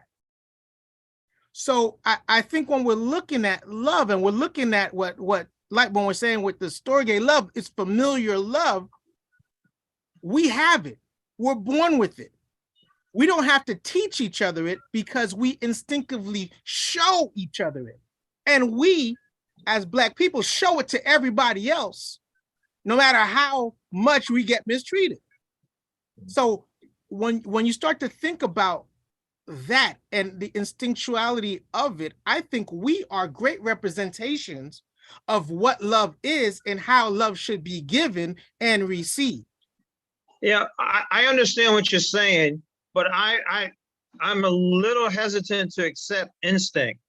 So I think when we're looking at love and we're looking at what like when we're saying with the Storge love, it's familiar love. We have it. We're born with it. We don't have to teach each other it because we instinctively show each other it. And we, as Black people, show it to everybody else, no matter how much we get mistreated. So when you start to think about that and the instinctuality of it, I think we are great representations of what love is and how love should be given and received. Yeah, I understand what you're saying, but I'm a little hesitant to accept instinct,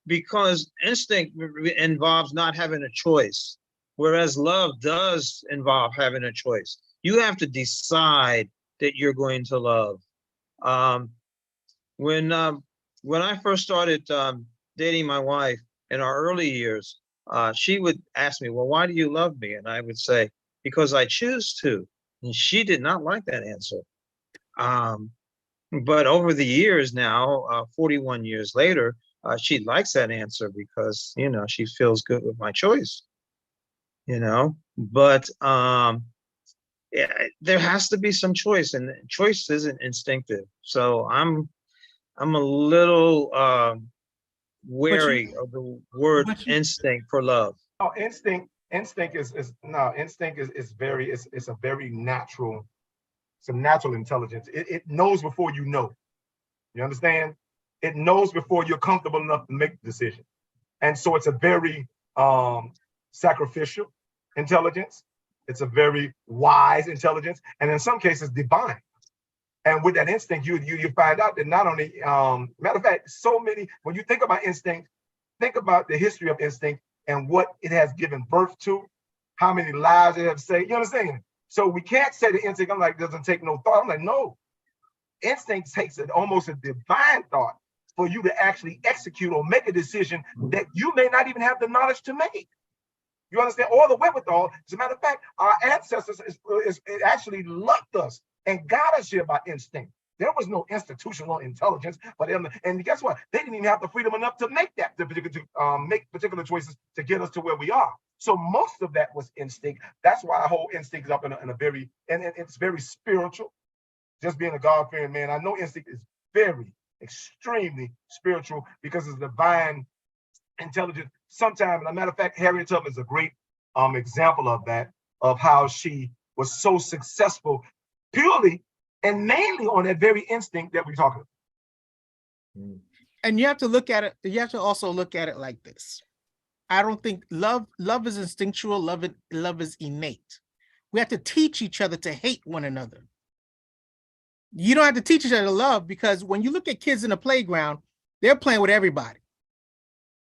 because instinct involves not having a choice, whereas love does involve having a choice. You have to decide that you're going to love. When I first started dating my wife in our early years, she would ask me, well, why do you love me? And I would say, because I choose to. And she did not like that answer. But over the years now, 41 years later, she likes that answer because, you know, she feels good with my choice, you know, but yeah, there has to be some choice, and choice isn't instinctive. So I'm a little wary of the word instinct for love. Oh, instinct is very, it's a very natural, some natural intelligence. It knows before you know. You understand? It knows before you're comfortable enough to make the decision. And so it's a very sacrificial intelligence. It's a very wise intelligence, and in some cases divine. And with that instinct, you find out that not only, matter of fact, so many, when you think about instinct, think about the history of instinct and what it has given birth to, how many lives it has saved. You understand? So we can't say the instinct, I'm like, doesn't take no thought. I'm like, no. Instinct takes almost a divine thought for you to actually execute or make a decision that you may not even have the knowledge to make. You understand? Or the wherewithal. As a matter of fact, our ancestors actually loved us and got us here by instinct. There was no institutional intelligence, and guess what? They didn't even have the freedom enough to make make particular choices to get us to where we are. So most of that was instinct. That's why our whole instinct is up in a very, and it's very spiritual. Just being a God-fearing man, I know instinct is very, extremely spiritual because it's divine intelligence. Sometimes, as a matter of fact, Harriet Tubman is a great example of that, of how she was so successful purely and mainly on that very instinct that we're talking about. And you have to look at it, you have to also look at it like this. I don't think love is instinctual, love is innate. We have to teach each other to hate one another. You don't have to teach each other to love, because when you look at kids in the playground, they're playing with everybody.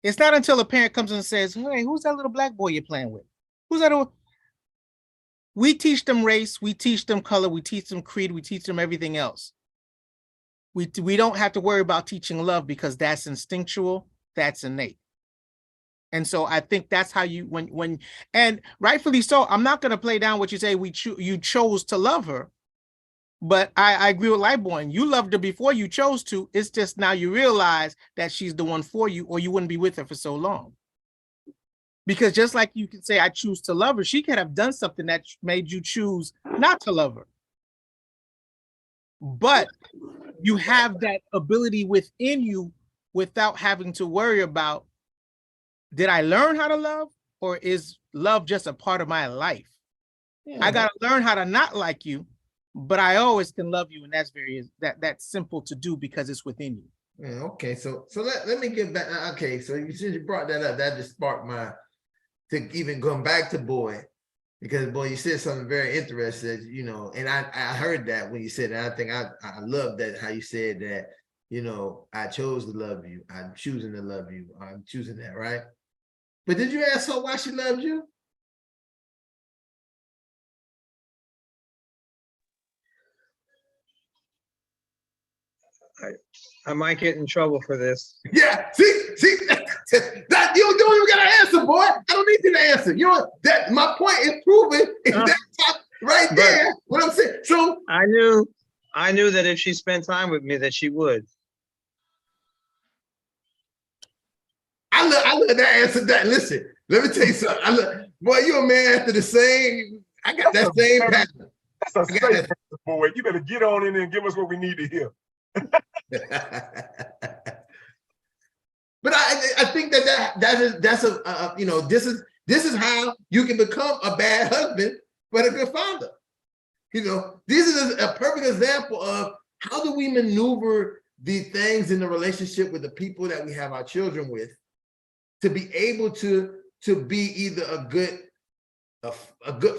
It's not until a parent comes and says, hey, who's that little black boy you're playing with? Who's that? We teach them race, we teach them color, we teach them creed, we teach them everything else. We don't have to worry about teaching love because that's instinctual, that's innate. And so I think that's how you, when and rightfully so, I'm not going to play down what you say, you chose to love her. But I agree with Lightborn. You loved her before you chose to. It's just now you realize that she's the one for you, or you wouldn't be with her for so long. Because just like you can say, I choose to love her, she could have done something that made you choose not to love her. But you have that ability within you without having to worry about, did I learn how to love, or is love just a part of my life? Yeah. I got to learn how to not like you, but I always can love you, and that's simple to do because it's within you. Yeah, okay, so let me get back. Okay, so since you brought that up, that just sparked to even going back to Boy, because Boy, you said something very interesting, you know, and I heard that when you said that. I think I love that, how you said that, you know, I chose to love you, I'm choosing to love you, I'm choosing that, right? But did you ask her why she loved you? I might get in trouble for this. Yeah, see, that you don't even gotta answer, boy. I don't need you to answer. You know that my point is proven. Is that top right there? What I'm saying. So I knew that if she spent time with me, that she would. I love that answer. That listen, let me tell you something. Boy, you a man after the same. I got that same pattern. That's a safe boy. You better get on in there and give us what we need to hear. But I think that's a you know, this is how you can become a bad husband but a good father. You know, this is a perfect example of how do we maneuver the things in the relationship with the people that we have our children with to be able to be either a good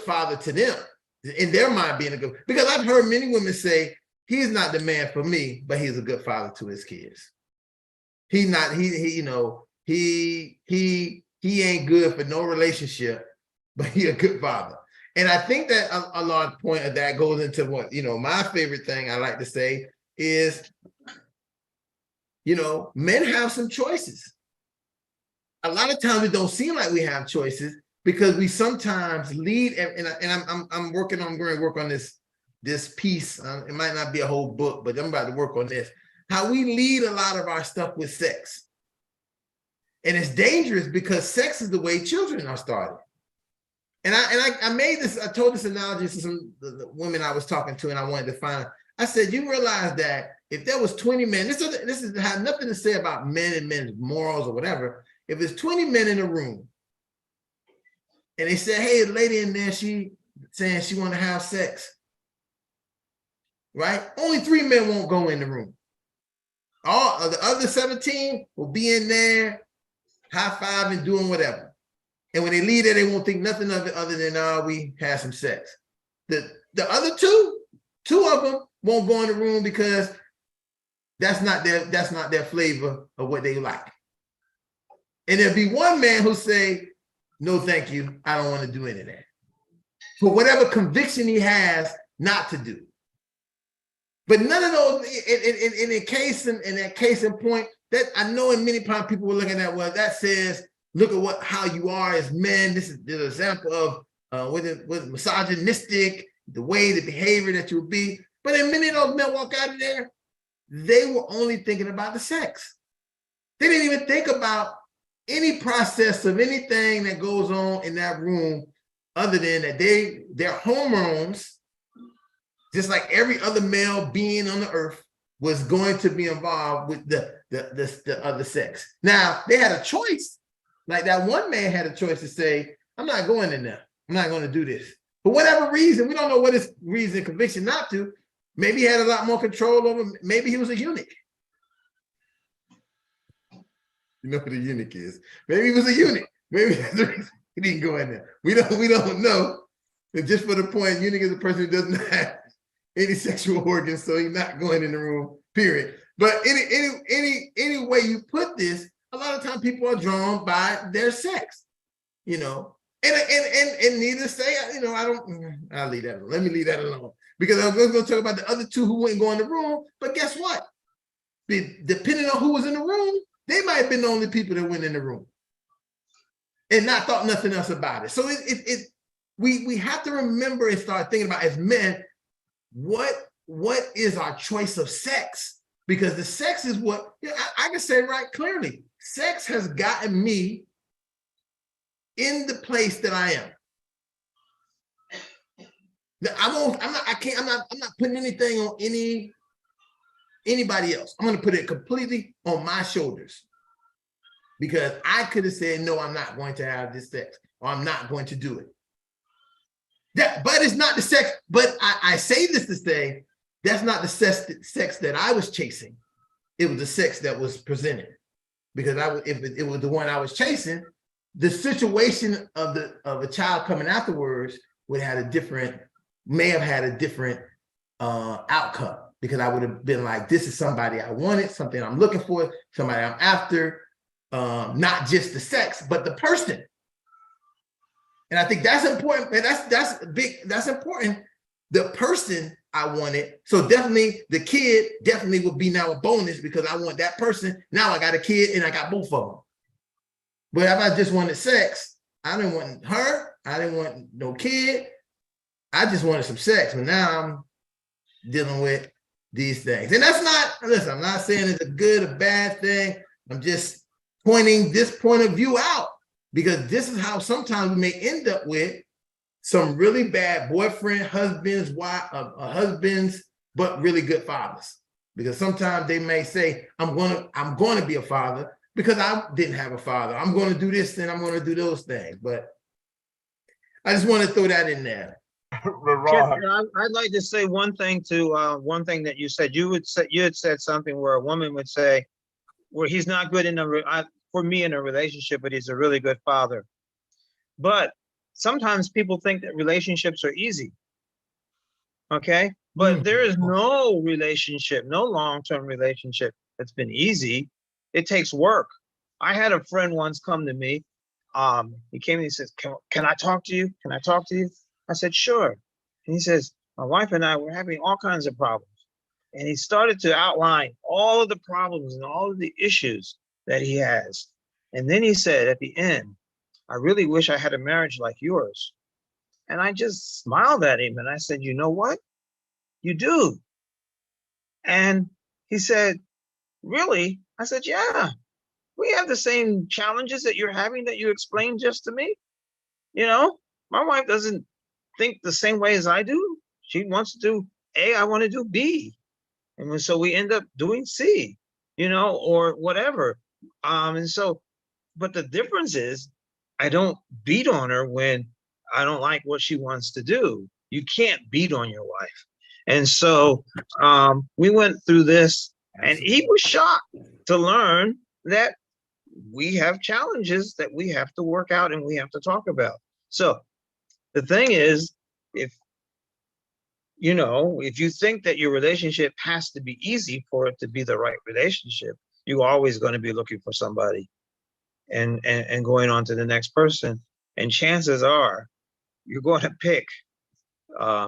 father to them, in their mind being a good, because I've heard many women say, he's not the man for me, but he's a good father to his kids. He ain't good for no relationship, but he a good father. And I think that a large point of that goes into what, you know, my favorite thing I like to say is, you know, men have some choices. A lot of times it don't seem like we have choices because we sometimes lead, and I'm working on, going to work on this piece. It might not be a whole book, but I'm about to work on this. How we lead a lot of our stuff with sex. And it's dangerous because sex is the way children are started. And I made this, I told this analogy to some the women I was talking to, and I wanted to find, I said, you realize that if there was 20 men, this is have nothing to say about men and men's morals or whatever. If there's 20 men in a room and they said, hey, a lady in there, she saying she want to have sex, right? Only 3 men won't go in the room. All of the other 17 will be in there, high-fiving, doing whatever. And when they leave there, they won't think nothing of it other than, we had some sex. The other two of them won't go in the room because that's not their flavor of what they like. And there'll be one man who'll say, no, thank you. I don't want to do any of that. For whatever conviction he has not to do. But none of those, in that case in point, that I know in many times people were looking at, well, that says, look at how you are as men. This is the example of with misogynistic, the way, the behavior that you would be. But in many of those men walk out of there, they were only thinking about the sex. They didn't even think about any process of anything that goes on in that room other than that their hormones, just like every other male being on the earth, was going to be involved with the other sex. Now, they had a choice. Like that one man had a choice to say, I'm not going in there. I'm not going to do this. For whatever reason, we don't know what his reason, conviction not to. Maybe he had a lot more control over, maybe he was a eunuch. You know what a eunuch is. Maybe he was a eunuch. Maybe that's the reason he didn't go in there. We don't know. And just for the point, eunuch is a person who doesn't have any sexual organs, so he's not going in the room, period. But any way you put this, a lot of times people are drawn by their sex, you know. And needless to say, you know, I'll leave that alone. Let me leave that alone. Because I was going to talk about the other two who wouldn't go in the room, but guess what? Depending on who was in the room, they might have been the only people that went in the room and not thought nothing else about it. So we have to remember and start thinking about, as men, what is our choice of sex? Because the sex is what, you know, I can say right clearly, sex has gotten me in the place that I am. I'm not putting anything on anybody else. I'm going to put it completely on my shoulders, because I could have said, no, I'm not going to have this sex, or I'm not going to do it. But it's not the sex. But I say this to say, that's not the sex that I was chasing. It was the sex that was presented. Because if it was the one I was chasing, the situation of a child coming afterwards may have had a different outcome. Because I would have been like, this is somebody I wanted, something I'm looking for, somebody I'm after, not just the sex, but the person. And I think that's important. And that's big. That's important. The person, I wanted. So definitely the kid definitely would be now a bonus because I want that person. Now I got a kid and I got both of them. But if I just wanted sex, I didn't want her. I didn't want no kid. I just wanted some sex. But now I'm dealing with these things. And that's not, listen, I'm not saying it's a good or bad thing. I'm just pointing this point of view out because this is how sometimes we may end up with some really bad boyfriend, husbands, husbands, but really good fathers. Because sometimes they may say, I'm going to be a father because I didn't have a father. I'm going to do this and I'm going to do those things. But I just want to throw that in there. I'd like to say one thing to one thing that you said. You had said something where a woman would say, "Well, he's not good for me in a relationship, but he's a really good father." But sometimes people think that relationships are easy. Okay, but there is no relationship, no long-term relationship that's been easy. It takes work. I had a friend once come to me. He came and he says, "Can I talk to you? Can I talk to you?" I said, "Sure." And he says, "My wife and I were having all kinds of problems." And he started to outline all of the problems and all of the issues that he has. And then he said at the end, "I really wish I had a marriage like yours." And I just smiled at him and I said, "You know what? You do." And he said, "Really?" I said, "Yeah, we have the same challenges that you're having that you explained just to me. You know, my wife doesn't think the same way as I do. She wants to do A, I want to do B. And so we end up doing C, or whatever. And so, but the difference is I don't beat on her when I don't like what she wants to do. You can't beat on your wife." And so we went through this and he was shocked to learn that we have challenges that we have to work out and we have to talk about. So the thing is, if you think that your relationship has to be easy for it to be the right relationship, you're always going to be looking for somebody and going on to the next person. And chances are you're going to pick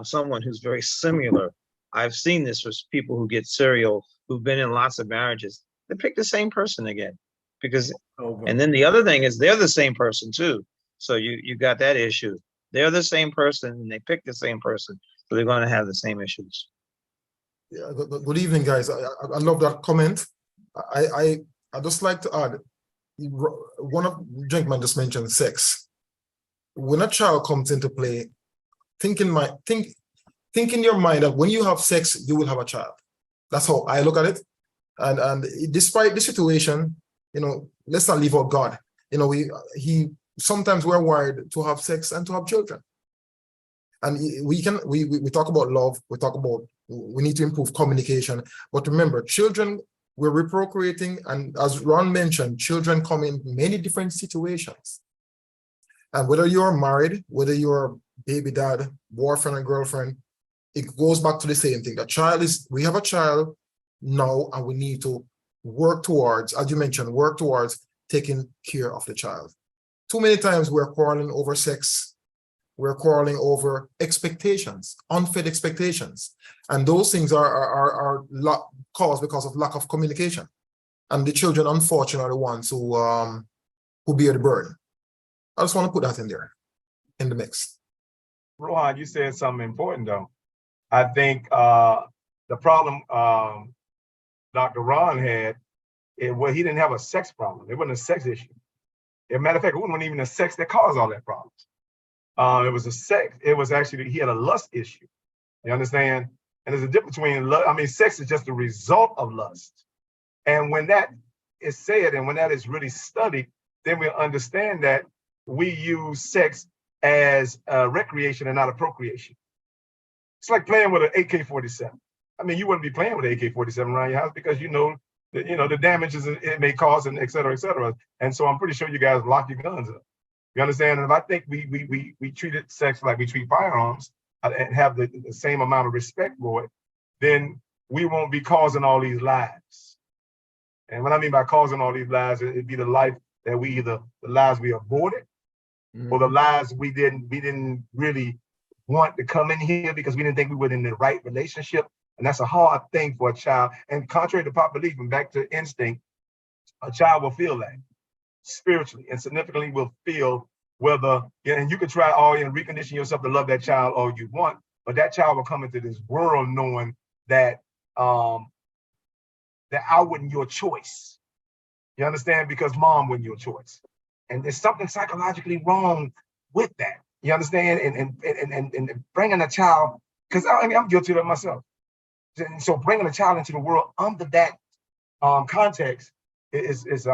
someone who's very similar. I've seen this with people who get serial, who've been in lots of marriages. They pick the same person again and then the other thing is they're the same person too. So you got that issue. They're the same person and they pick the same person. So they're going to have the same issues. Yeah, good evening, guys. I love that comment. I just like to add, one of the gentlemen just mentioned sex. When a child comes into play, think in your mind that when you have sex, you will have a child. That's how I look at it. And despite the situation, let's not leave out God. Sometimes we're wired to have sex and to have children. And we talk about love, we need to improve communication. But remember, children, we're procreating, and as Ron mentioned, children come in many different situations. And whether you're married, whether you're a baby dad, boyfriend and girlfriend, it goes back to the same thing. We have a child now, and we need to work towards, as you mentioned, taking care of the child. Too many times we're quarreling over sex. We're quarreling over expectations, unfit expectations. And those things are caused because of lack of communication. And the children, unfortunately, are the ones who bear the burden. I just want to put that in there, in the mix. Rohan, you said something important, though. I think the problem Dr. Ron had, he didn't have a sex problem. It wasn't a sex issue. As a matter of fact, it wasn't even a sex that caused all that problems. It was actually, he had a lust issue. You understand? And there's a difference between sex is just the result of lust. And when that is said, and when that is really studied, then we'll understand that we use sex as a recreation and not a procreation. It's like playing with an AK-47. You wouldn't be playing with an AK-47 around your house because the damages it may cause, and et cetera, et cetera. And so I'm pretty sure you guys lock your guns up. You understand? And I think we treated sex like we treat firearms and have the same amount of respect for it, then we won't be causing all these lives. And what I mean by causing all these lives, it'd be the life that the lives we aborted, or the lives we didn't really want to come in here because we didn't think we were in the right relationship. And that's a hard thing for a child. And contrary to pop belief and back to instinct, a child will feel that spiritually and significantly will feel whether, and you can try all and recondition yourself to love that child all you want, but that child will come into this world knowing that that I wasn't your choice. You understand? Because mom wasn't your choice. And there's something psychologically wrong with that. You understand? And bringing a child, because I mean, I'm guilty of it myself. And so bringing a child into the world under that context is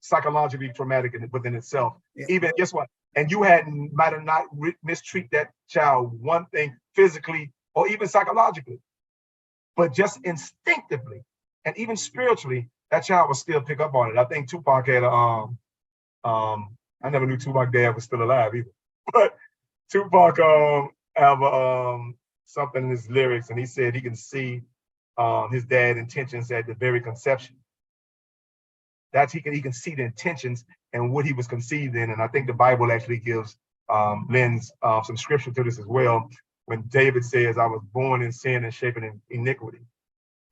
psychologically traumatic within itself. Yeah. Even, guess what? And you might have not mistreat that child one thing physically or even psychologically, but just instinctively and even spiritually, that child will still pick up on it. I think Tupac had I never knew Tupac dad was still alive either, but Tupac have something in his lyrics, and he said he can see his dad's intentions at the very conception. That's he can see the intentions and what he was conceived in. And I think the Bible actually gives lends some scripture to this as well. When David says, I was born in sin and shapen in iniquity.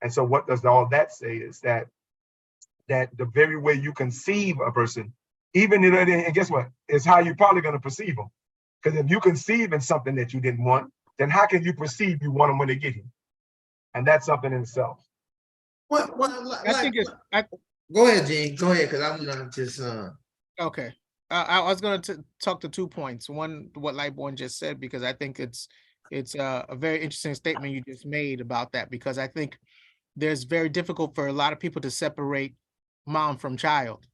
And so what does all that say is that the very way you conceive a person, even in, and guess what, is how you're probably going to perceive them. Because if you conceive in something that you didn't want, then how can you perceive you want them when they get here? And that's something in itself. Go ahead, Gene. Go ahead, because I'm gonna just Okay. I was going to talk to 2 points. One, what Lightborn just said, because I think it's a very interesting statement you just made about that, because I think there's very difficult for a lot of people to separate mom from child.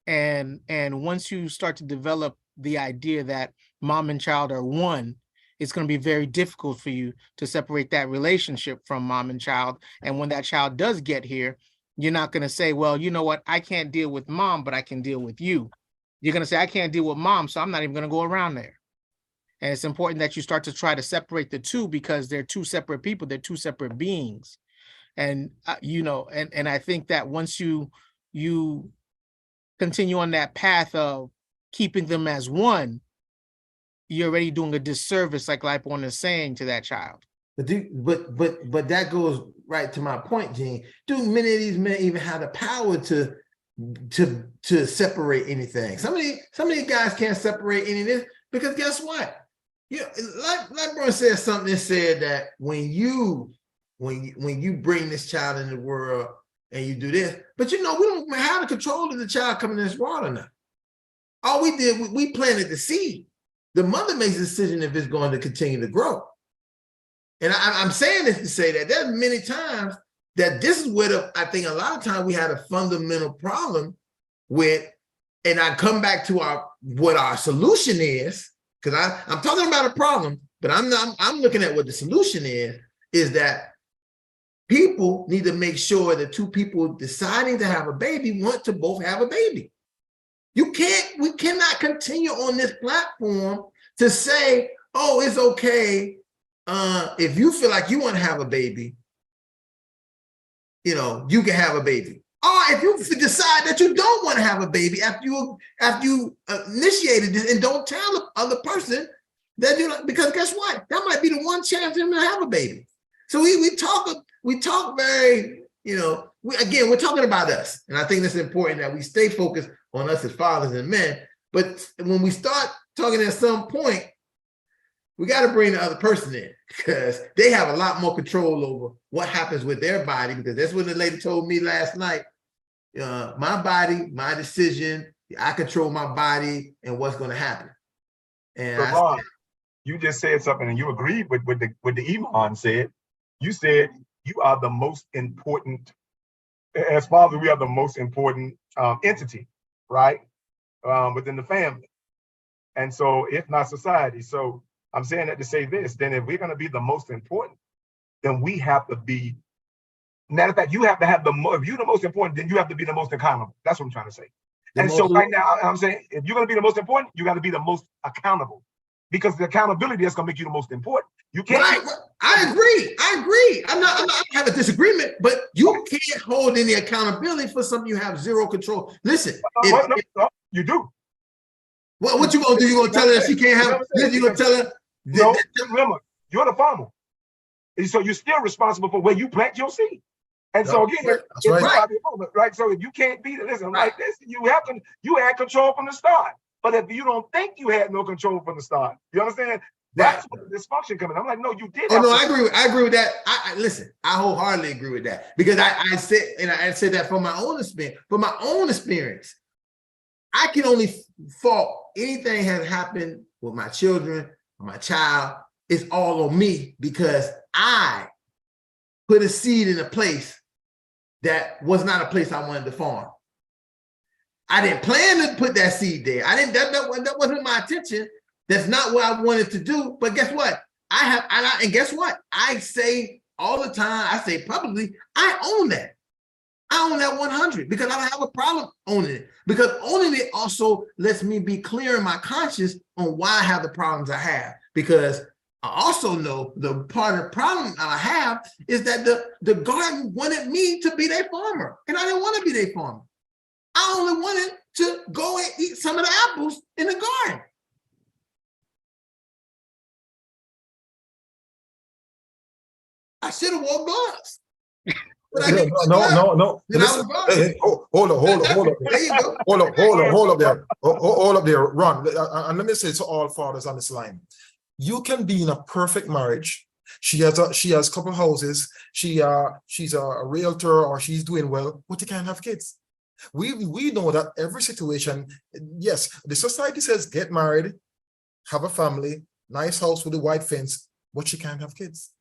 And once you start to develop the idea that mom and child are one, it's going to be very difficult for you to separate that relationship from mom and child. And when that child does get here, you're not going to say, well, you know what, I can't deal with mom, but I can deal with you. You're going to say, I can't deal with mom, so I'm not even going to go around there. And it's important that you start to try to separate the two, because they're two separate people. They're two separate beings. And, and I think that once you continue on that path of keeping them as one, you're already doing a disservice, like Lightborn is saying, to that child. But that goes right to my point, Gene. Do many of these men even have the power to separate anything? Some of these guys can't separate any of this, because guess what? Lightborn said something that said that when you bring this child in the world and you do this, but we don't have the control of the child coming in this world or not. All we did, we planted the seed. The mother makes a decision if it's going to continue to grow. And I'm saying this to say that there's many times that this is where I think a lot of times we had a fundamental problem with, and I come back to what our solution is, because I'm talking about a problem, but I'm looking at what the solution is that people need to make sure that two people deciding to have a baby want to both have a baby. We cannot continue on this platform to say, oh, it's okay. If you feel like you want to have a baby, you can have a baby. Or if you decide that you don't want to have a baby after you initiated this, and don't tell the other person that because guess what? That might be the one chance for them to have a baby. So we talk very, we're talking about us. And I think it's important that we stay focused on us as fathers and men. But when we start talking at some point, we got to bring the other person in, because they have a lot more control over what happens with their body, because that's what the lady told me last night. My body, my decision, I control my body and what's going to happen. And so Ron, you just said something, and you agreed with the Iman said. You said you are the most important, as father, we are the most important entity, right? Within the family. And so if not society. So I'm saying that to say this, then if we're going to be the most important, then we have to be, matter of fact, you have to have if you're the most important, then you have to be the most accountable. That's what I'm trying to say. And so right now, I'm saying, if you're going to be the most important, you got to be the most accountable, because the accountability is going to make you the most important. You can't. I agree. I'm not have a disagreement, but you can't hold any accountability for something you have zero control. Listen, you do. What you gonna do? You gonna tell her that she can't have? You gonna tell her No, remember, you're the farmer. And so you're still responsible for where you plant your seed. And so again, That's right. you are the farmer, right? So if you can't be, listen, like this, you had control from the start. But if you don't think you had no control from the start, you understand? That's where the dysfunction coming. I'm like, no, you did. Oh no, I agree with that. I listen, I wholeheartedly agree with that because I said that from my own experience. I can only fault anything has happened with my children, or my child. It's all on me because I put a seed in a place that was not a place I wanted to farm. I didn't plan to put that seed there. That wasn't my intention. That's not what I wanted to do. But guess what? And guess what? I say all the time, I say publicly, I own that. I own that 100 because I don't have a problem owning it. Because owning it also lets me be clear in my conscience on why I have the problems I have. Because I also know the part of the problem I have is that the garden wanted me to be their farmer. And I didn't want to be their farmer. I only wanted to go and eat some of the apples in the garden. I should have wore gloves. No. Listen, hey, hold up there, Ron. And let me say to all fathers on this line, you can be in a perfect marriage. She has a couple houses. She's a realtor or she's doing well, but you can't have kids. We know that every situation, yes, the society says get married, have a family, nice house with a white fence, but she can't have kids.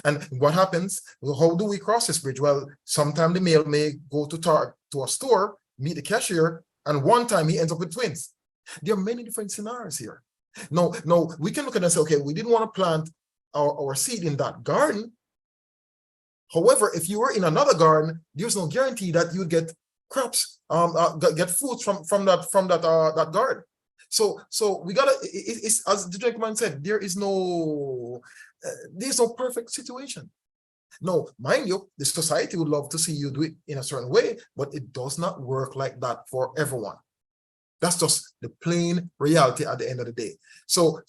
And what happens? Well, how do we cross this bridge? Well, sometimes the male may go to a store, meet the cashier, and one time he ends up with twins. There are many different scenarios here. No, we can look at it and say, okay, we didn't want to plant our seed in that garden. However, if you were in another garden, there's no guarantee that you'd get crops, get food from that garden. So we gotta. It's as the gentleman said, there's no perfect situation. No, mind you, the society would love to see you do it in a certain way, but it does not work like that for everyone. That's just the plain reality at the end of the day. So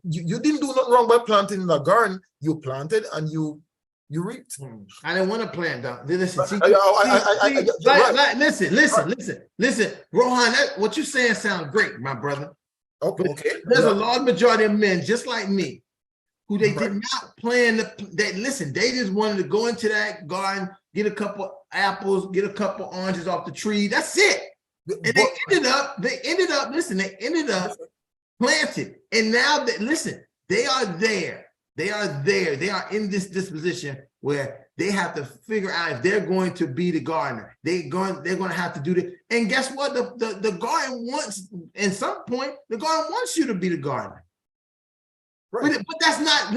you didn't do nothing wrong by planting in the garden. You planted and you reaped. I didn't want to plant down. Listen, listen, Rohan, what you're saying sounds great, my brother. Okay. There's a large majority of men just like me who they did not plan they just wanted to go into that garden, get a couple apples, get a couple oranges off the tree. That's it. And they ended up planted. And now they are there. They are in this disposition where they have to figure out if they're going to be the gardener. They're going to have to do that. And guess what? The garden wants, at some point, the garden wants you to be the gardener. Right. But that's not,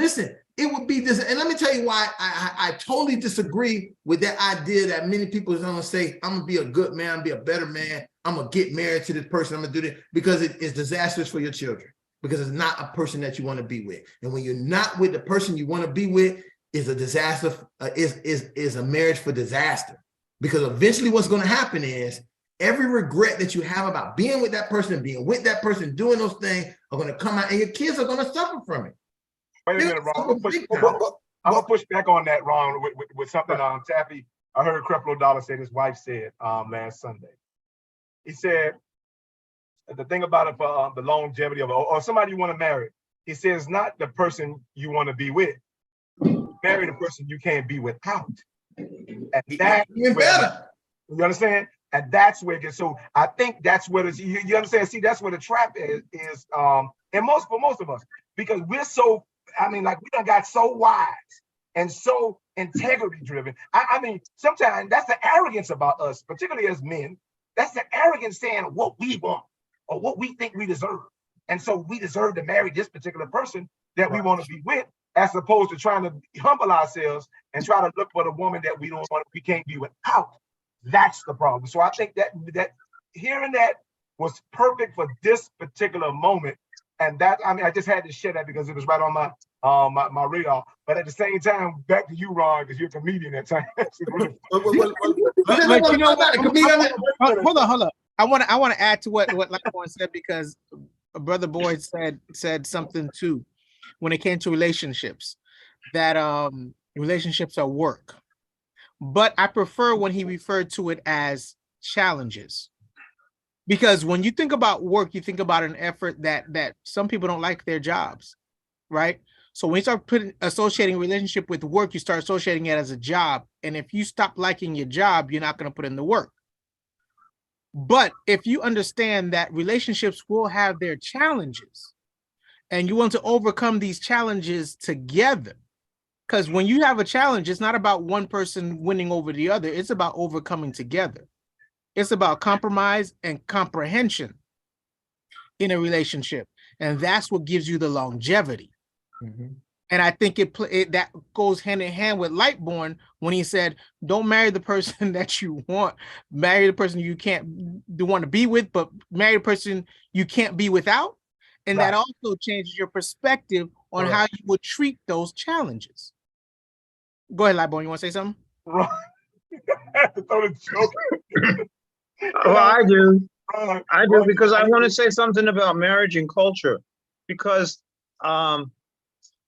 it would be this. And let me tell you why I totally disagree with that idea that many people are going to say, I'm going to be a good man, I'm going to be a better man, I'm going to get married to this person, I'm going to do this, because it is disastrous for your children. Because it's not a person that you want to be with. And when you're not with the person you want to be with, is a disaster, is a marriage for disaster. Because eventually what's going to happen is every regret that you have about being with that person, doing those things are going to come out and your kids are going to suffer from it. Wait a minute, Ron. I'm going to push back on that, Ron, with something Taffy. I heard Creflo Dollar say his wife said last Sunday. He said, the thing about it for the longevity of it, or somebody you want to marry, he says not the person you want to be with. Marry the person you can't be without. And that's better. You understand? And that's where it gets. So I think that's where you understand. See, that's where the trap is and for most of us, because we're so, we done got so wise and so integrity driven. I mean, sometimes that's the arrogance about us, particularly as men. That's the arrogance saying what we want or what we think we deserve. And so we deserve to marry this particular person that we want to be with, as opposed to trying to humble ourselves and try to look for the woman that we can't be without. That's the problem. So I think that hearing that was perfect for this particular moment. And that, I just had to share that because it was right on my radar. But at the same time, back to you, Ron, because you're a comedian at times. But you know what? Hold on. I want to add to what Lightborn said, because Brother Boyd said something too. when it came to relationships, that relationships are work. But I prefer when he referred to it as challenges. Because when you think about work, you think about an effort that some people don't like their jobs, right? So when you start associating relationship with work, you start associating it as a job. And if you stop liking your job, you're not going to put in the work. But if you understand that relationships will have their challenges and you want to overcome these challenges together, because when you have a challenge, it's not about one person winning over the other. It's about overcoming together. It's about compromise and comprehension in a relationship. And that's what gives you the longevity. Mm-hmm. And I think that goes hand in hand with Lightborn when he said, don't marry the person that you want. Marry the person you want to be with, but marry the person you can't be without. And that also changes your perspective on how you would treat those challenges. Go ahead, Lightborn. You want to say something? Right. I have to throw the joke. Well, I do. I do, because I want to say something about marriage and culture, because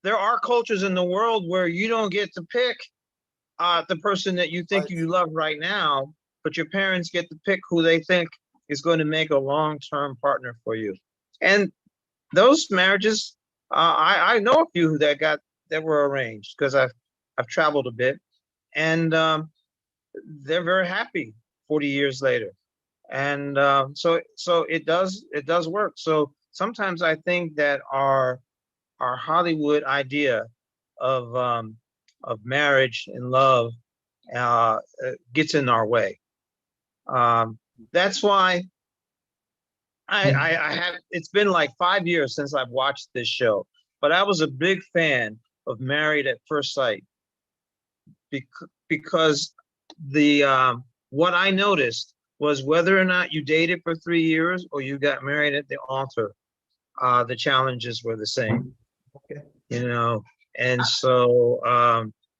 there are cultures in the world where you don't get to pick the person that you think you love right now, but your parents get to pick who they think is going to make a long-term partner for you. And those marriages, I know a few that were arranged, because I've traveled a bit, and they're very happy 40 years later. And so it does work. So sometimes I think that our Hollywood idea of marriage and love gets in our way. That's why I have. It's been like 5 years since I've watched this show, but I was a big fan of Married at First Sight, because what I noticed was whether or not you dated for 3 years or you got married at the altar, the challenges were the same. Okay. And so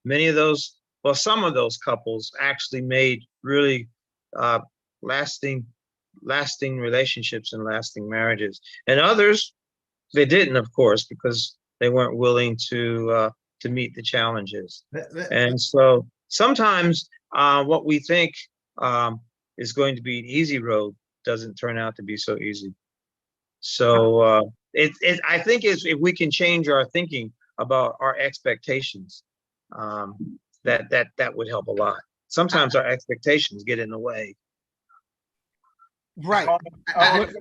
many of those, well, some of those couples actually made really lasting relationships and lasting marriages. And others, they didn't, of course, because they weren't willing to meet the challenges. And so sometimes what we think is going to be an easy road doesn't turn out to be so easy. So I think if we can change our thinking about our expectations, that would help a lot. Sometimes our expectations get in the way. Right. Hold on.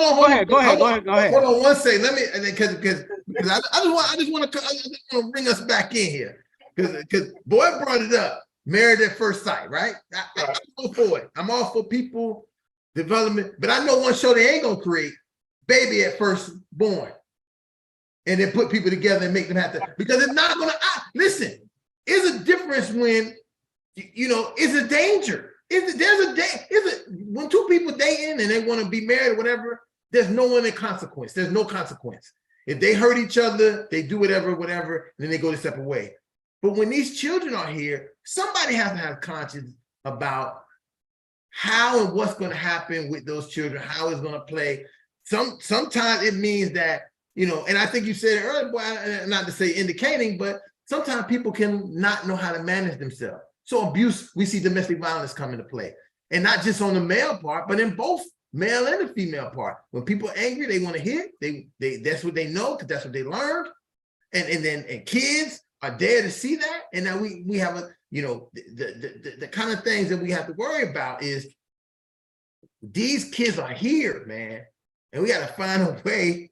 Go ahead. Hold on one second. Let me, because I just want to bring us back in here, because Boy brought it up. Married at First Sight, right? I'm all for it. I'm all for people development, but I know one show they ain't gonna create, Baby at First Born, and then put people together and make them have to, because it's not gonna. Listen, it's a difference when it's a danger. When two people dating and they want to be married or whatever, there's no one in consequence. There's no consequence. If they hurt each other, they do whatever, and then they go their separate way. But when these children are here, somebody has to have conscience about how and what's going to happen with those children, how it's going to play. Sometimes it means that, and I think you said it earlier, boy, not to say indicating, but sometimes people can not know how to manage themselves. So abuse, we see domestic violence come into play. And not just on the male part, but in both male and the female part. When people are angry, they want to hit. They that's what they know, because that's what they learned. And kids are there to see that. And now we have the kind of things that we have to worry about is these kids are here, man. And we got to find a way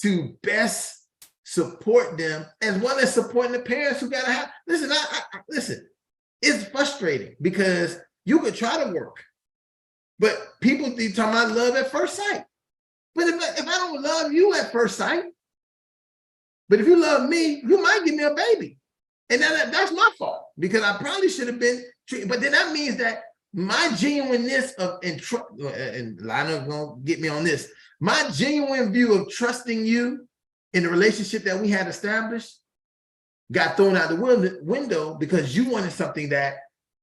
to best support them, as well as supporting the parents who got to have, listen, it's frustrating because you could try to work, but people talking about love at first sight. But if I don't love you at first sight, but if you love me, you might give me a baby. And that's my fault, because I probably should have been treated. But then that means that my genuineness and Lionel's gonna get me on this, my genuine view of trusting you in the relationship that we had established got thrown out the window because you wanted something that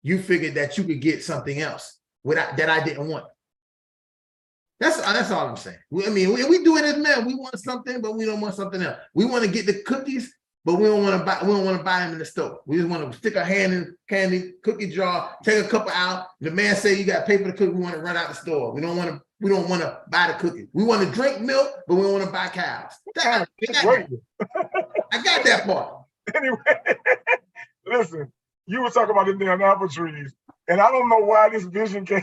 you figured that you could get something else that I didn't want. That's all I'm saying. I mean, we do it as men. We want something, but we don't want something else. We want to get the cookies, but we don't want to buy. We don't want to buy them in the store. We just want to stick our hand in candy cookie jar, take a couple out. The man say you got to pay for the cookie. We want to run out the store. We don't want to. We don't want to buy the cookies. We want to drink milk, but we don't want to buy cows. I got that part. Anyway, listen, you were talking about the damn apple trees, and I don't know why this vision came.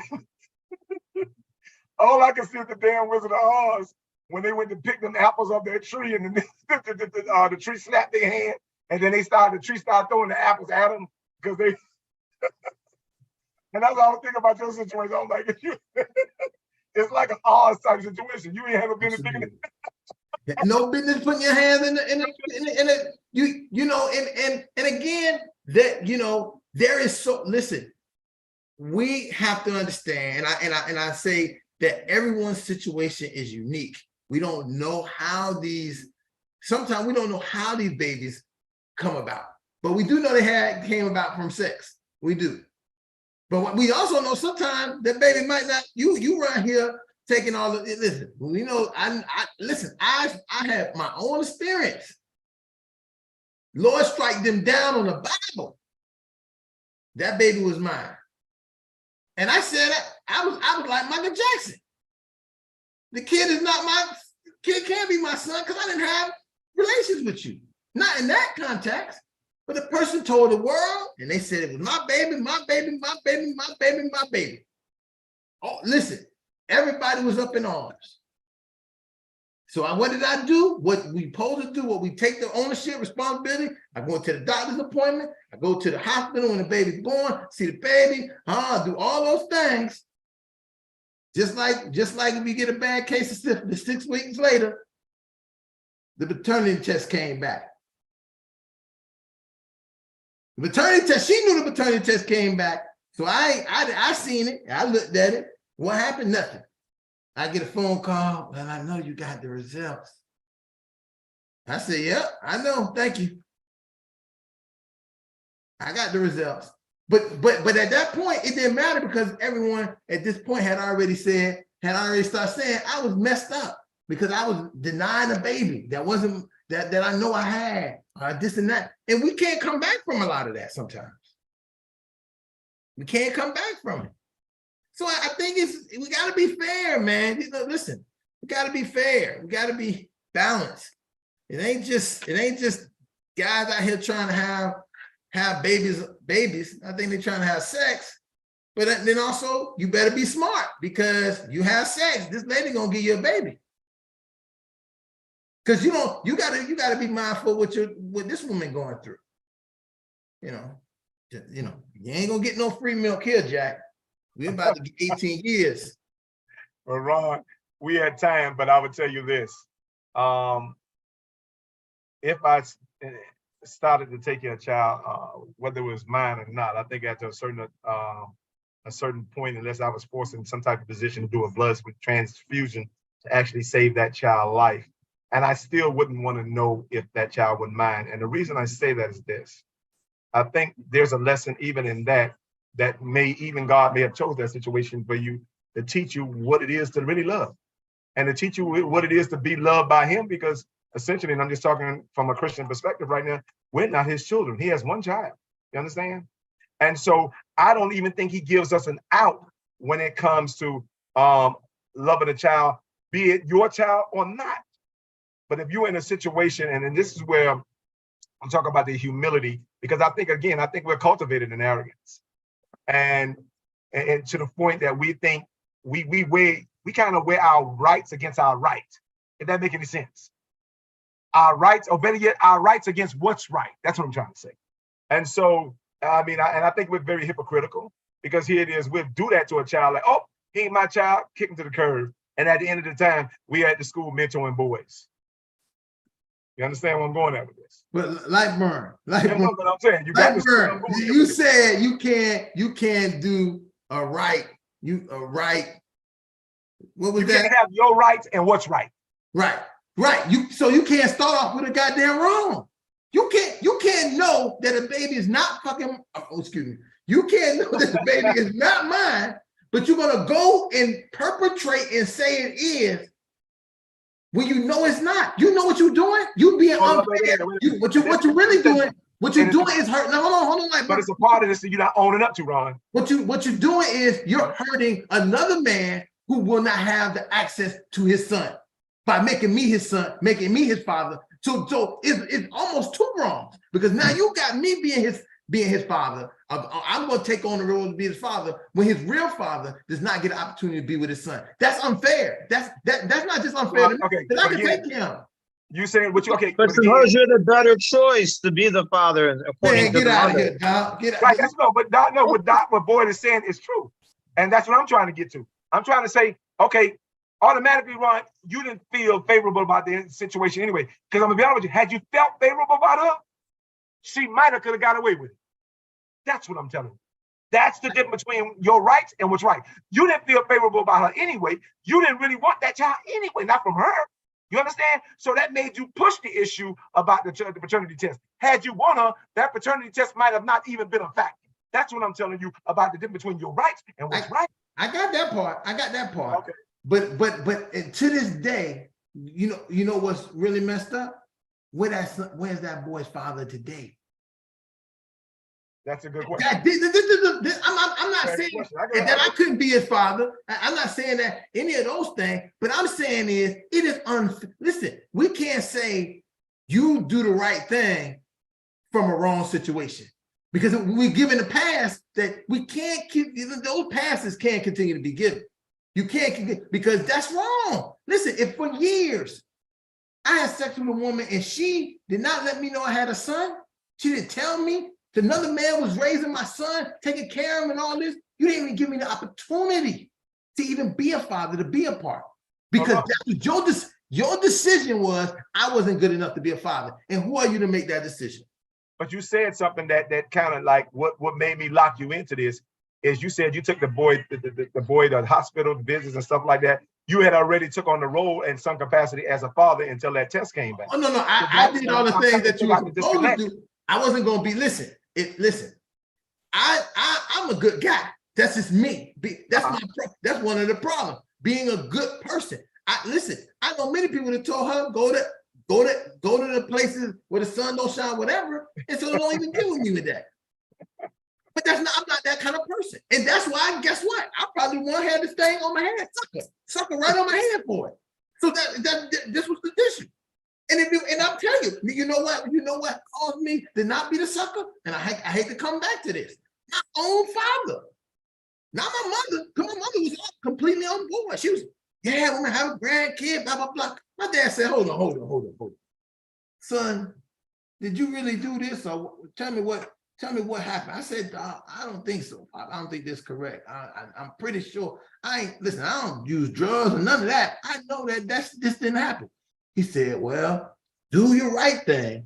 All I can see is the damn Wizard of Oz when they went to pick them apples off that tree, and then the tree slapped their hand, and then the tree started throwing the apples at them because they. And that's all I was thinking about your situation. I'm like, it's like an Oz type situation. You ain't have business thinking. No business putting your hands in the you know, and again, that, you know, there is so, listen, we have to understand, and I say that everyone's situation is unique. We don't know how sometimes we don't know how these babies come about, but we do know they came about from sex. We do. But we also know sometimes that baby might not, you right here taking all the, listen, you know, I have my own experience. Lord strike them down on the Bible. That baby was mine. And I said, I was like Michael Jackson. The kid can't be my son because I didn't have relations with you. Not in that context. But the person told the world, and they said it was my baby, my baby, my baby, my baby, my baby. Oh, listen, everybody was up in arms. So what did I do? What we supposed to do, what we take the ownership, responsibility. I go to the doctor's appointment. I go to the hospital when the baby's born, see the baby, do all those things. Just like if you get a bad case of syphilis 6 weeks later, the paternity test came back. The paternity test, she knew the paternity test came back. So I seen it. I looked at it. What happened? Nothing. I get a phone call, and I know you got the results. I said, yeah, I know. Thank you. I got the results. But at that point, it didn't matter because everyone at this point had already started saying I was messed up because I was denying a baby that wasn't that I know I had, this and that. And we can't come back from a lot of that sometimes. We can't come back from it. So I think we got to be fair, man. You know, listen, we got to be fair. We got to be balanced. It ain't just guys out here trying to have babies. I think they're trying to have sex. But then also you better be smart because you have sex. This lady gonna give you a baby. Because you gotta be mindful what this woman going through. You know, you ain't gonna get no free milk here, Jack. We're about to get 18 years. Well, Ron, we had time, but I would tell you this. If I started to take your child, whether it was mine or not, I think after a certain point, unless I was forced in some type of position to do a blood transfusion to actually save that child's life. And I still wouldn't want to know if that child was mine. And the reason I say that is this. I think there's a lesson even in that God may have chose that situation for you to teach you what it is to really love and to teach you what it is to be loved by him, because essentially, and I'm just talking from a Christian perspective right now, we're not his children. He has one child, you understand? And so I don't even think he gives us an out when it comes to loving a child, be it your child or not. But if you're in a situation, and this is where I'm talking about the humility, because I think we're cultivated in arrogance. And to the point that we think we kind of weigh our rights against our right, if that make any sense. Our rights, or better yet, our rights against what's right. That's what I'm trying to say. And so, I think we're very hypocritical, because here it is, we'll do that to a child, like, oh, he ain't my child, kick him to the curb. And at the end of the time, we at the school mentoring boys. You understand where I'm going at with this? But light burn. But I'm saying, you got to burn. You said you can't do a right. What was that? You can't have your rights and what's right. Right. So you can't start off with a goddamn wrong. You can't know that a baby is not fucking. Oh, excuse me. You can't know that the baby is not mine but you're gonna go and perpetrate and say it is when you know it's not. You know what you're doing. You being Well, unfair. wait. What you're really doing. What you're doing is hurting. No, hold on. Like, but it's a part of this that you're not owning up to, Ron. what you're doing is you're hurting another man who will not have the access to his son by making me his son, making me his father. So it's almost two wrongs, because now you got me being his father. I'm going to take on the role to be his father when his real father does not get an opportunity to be with his son. That's unfair. That's not just unfair to me, Okay, because I can take him. You saying what you okay? But suppose you're the better choice to be the father, and according Man, to get the out of mother. here, dog. Get out. Right, that's what Boyd is saying is true. And that's what I'm trying to get to. I'm trying to say, okay, automatically, Ron, you didn't feel favorable about the situation anyway. Because I'm gonna be honest with you, had you felt favorable about her, she might have could have got away with it. That's what I'm telling you. That's the difference between your rights and what's right. You didn't feel favorable about her anyway. You didn't really want that child anyway, not from her. You understand? So that made you push the issue about the paternity test. Had you won her, that paternity test might have not even been a factor. That's what I'm telling you about the difference between your rights and what's right. I got that part. Okay. But to this day, you know what's really messed up? Where's that boy's father today? That's a good question. I'm not saying that I couldn't be his father. I'm not saying that any of those things, but I'm saying is it is unfair. Listen, we can't say you do the right thing from a wrong situation, because we're given a pass that we can't keep. Those passes can't continue to be given. You can't, because that's wrong. Listen, if for years I had sex with a woman and she did not let me know I had a son, she didn't tell me. Another man was raising my son, taking care of him and all this. You didn't even give me the opportunity to even be a father, to be a part. Because your decision was I wasn't good enough to be a father. And who are you to make that decision? But you said something that kind of like what made me lock you into this is you said you took the boy to the hospital, the business and stuff like that. You had already took on the role in some capacity as a father until that test came back. Oh, no. I did all the things that you were supposed to do. I wasn't going to be, listen, I'm a good guy. That's just me. That's one of the problems. Being a good person. I know many people that told her go to the places where the sun don't shine, whatever, and so they don't even deal with me with that. But I'm not that kind of person. And that's why, guess what? I probably had this thing on my head, sucker right on my head for it. So this was the issue. And I'm telling you, you know what caused me to not be the sucker? And I hate to come back to this. My own father, not my mother, because my mother was completely on board. She was, yeah, we're gonna have a grandkid, blah, blah, blah. My dad said, hold on. Son, did you really do this? Or tell me what happened. I said, I don't think so. I don't think this is correct. I'm pretty sure. I don't use drugs or none of that. I know that this didn't happen. He said, well, do your right thing,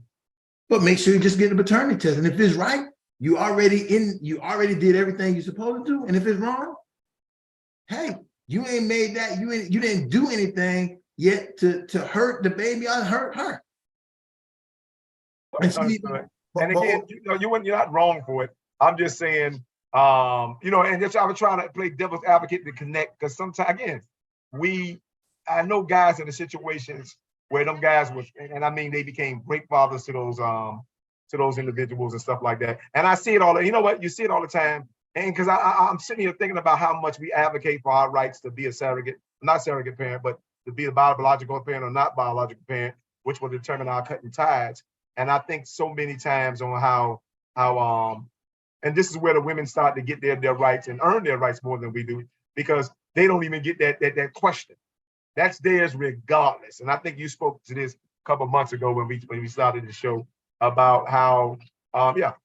but make sure you just get the paternity test. And if it's right, you already did everything you're supposed to do. And if it's wrong, hey, you ain't made that, you didn't do anything yet to hurt the baby or hurt her. And again, you're not wrong for it. I'm just saying, and just I was trying to play devil's advocate to connect, because sometimes, again, I know guys in the situations where them guys was, and I mean, they became great fathers to those individuals and stuff like that. And I see it all. You know what? You see it all the time. And because I'm sitting here thinking about how much we advocate for our rights to be a not surrogate parent, but to be a biological parent or not biological parent, which will determine our cutting ties. And I think so many times on how and this is where the women start to get their rights and earn their rights more than we do, because they don't even get that question. That's theirs regardless. And I think you spoke to this a couple of months ago when we started the show about how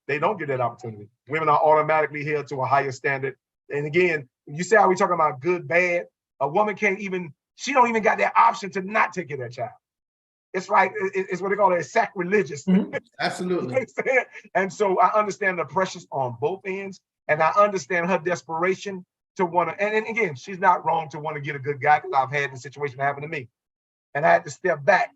they don't get that opportunity. Women are automatically held to a higher standard. And again, you say how we talking about good, bad. A woman she don't even got that option to not take care of that child. It's like, it's what they call it, sacrilegious. Mm-hmm. Absolutely. And so I understand the pressures on both ends, and I understand her desperation to want to, and again, she's not wrong to want to get a good guy, because I've had the situation happen to me. And I had to step back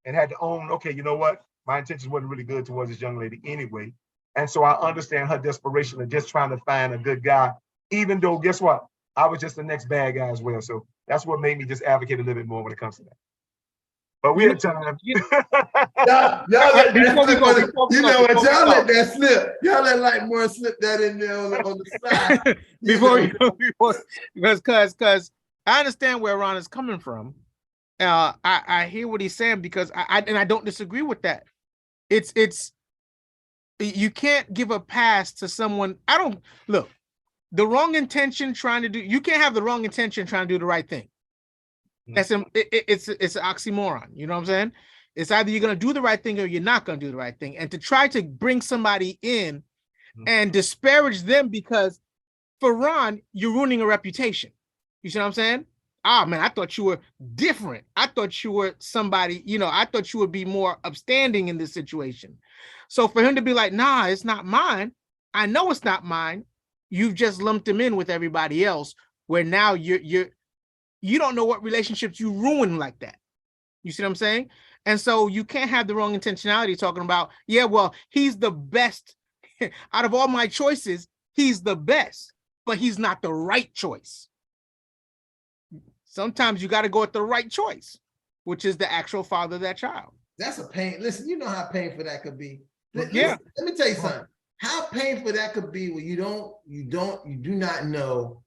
and had to own, okay, you know what? My intentions wasn't really good towards this young lady anyway. And so I understand her desperation of just trying to find a good guy, even though, guess what? I was just the next bad guy as well. So that's what made me just advocate a little bit more when it comes to that. But we had time. Y'all let Before we go, you know what? Y'all let that slip. Y'all let like more slip that in there on the side. before we go, because I understand where Ron is coming from. I hear what he's saying because I don't disagree with that. It's you can't give a pass to someone. I don't look the wrong intention trying to do. You can't have the wrong intention trying to do the right thing. That's it's an oxymoron. You know what I'm saying? It's either you're gonna do the right thing or you're not gonna do the right thing. And to try to bring somebody in and disparage them because for Ron, you're ruining a reputation. You see what I'm saying? Ah, man, I thought you were different. I thought you were somebody, I thought you would be more upstanding in this situation. So for him to be like, nah, it's not mine. I know it's not mine. You've just lumped him in with everybody else where now you don't know what relationships you ruin like that. You see what I'm saying? And so you can't have the wrong intentionality talking about, yeah, well, he's the best. Out of all my choices, he's the best, but he's not the right choice. Sometimes you got to go with the right choice, which is the actual father of that child. That's a pain. Listen, you know how painful that could be. Yeah. Let me tell you something. How painful that could be when you do not know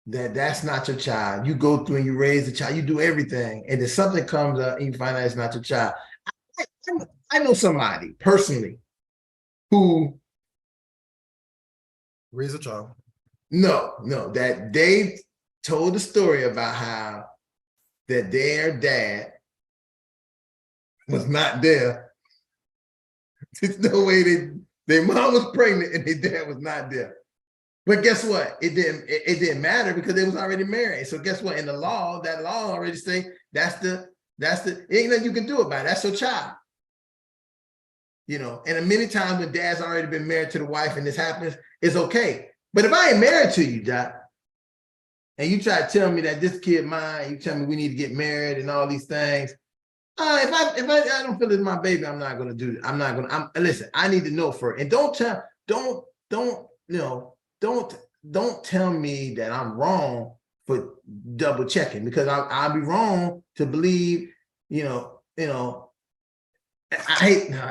that that's not your child. You go through and you raise the child, you do everything, and then something comes up and you find out it's not your child. I know somebody personally who Raise a child. No, that they told the story about how that their dad was not there. There's no way their mom was pregnant and their dad was not there. But guess what? It didn't matter because they was already married. So guess what? In the law, that law already say that's ain't nothing you can do about it. That's your child. And many times when dad's already been married to the wife and this happens, it's okay. But if I ain't married to you, Doc, and you try to tell me that this kid mine, you tell me we need to get married and all these things. If I don't feel it's my baby, I'm not gonna do it. Listen, I need to know first. And don't tell me that I'm wrong for double checking because I'll be wrong to believe, I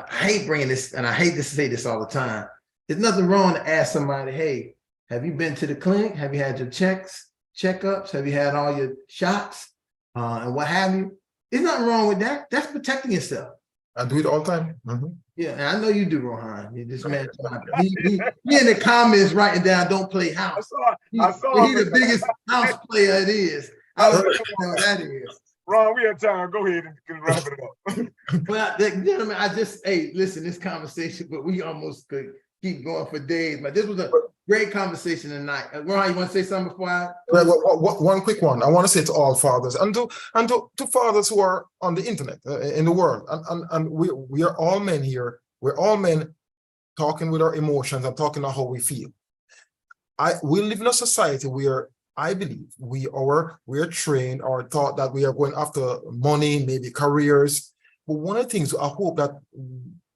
hate bringing this, and I hate to say this all the time. There's nothing wrong to ask somebody, hey, have you been to the clinic? Have you had your checkups? Have you had all your shots? And what have you? There's nothing wrong with that. That's protecting yourself. I do it all the time. Yeah, and I know you do, Rohan. This man, he in the comments writing down, don't play house. I saw He's the biggest house player it is. I don't know what that is. Ron, we have time. Go ahead and wrap it up. Well, gentlemen, listen, this conversation, but we almost could keep going for days. But this was a great conversation tonight. Ron, you want to say something before I? One quick one. I want to say to all fathers and to fathers who are on the internet in the world, and we are all men here. We're all men talking with our emotions and talking about how we feel. We live in a society where I believe we are trained or taught that we are going after money, maybe careers. But one of the things I hope that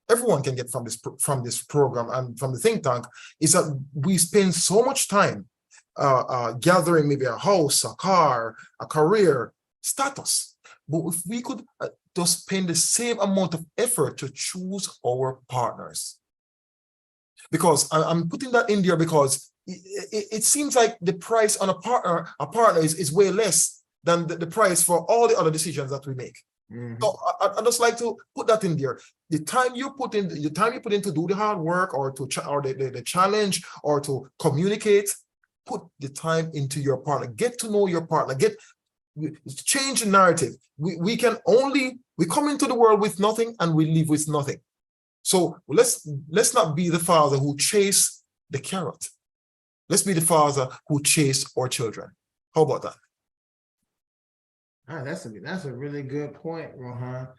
everyone can get from this program and from the think tank is that we spend so much time gathering maybe a house, a car, a career, status. But if we could just spend the same amount of effort to choose our partners. Because I'm putting that in there because it seems like the price on a partner is way less than the price for all the other decisions that we make. Mm-hmm. So I just like to put that in there. The time you put in to do the hard work or the challenge or to communicate, put the time into your partner. Get to know your partner. Change the narrative. We come into the world with nothing and we leave with nothing. So let's not be the father who chase the carrot. Let's be the father who chase our children. How about that? That's a really good point, Rohan.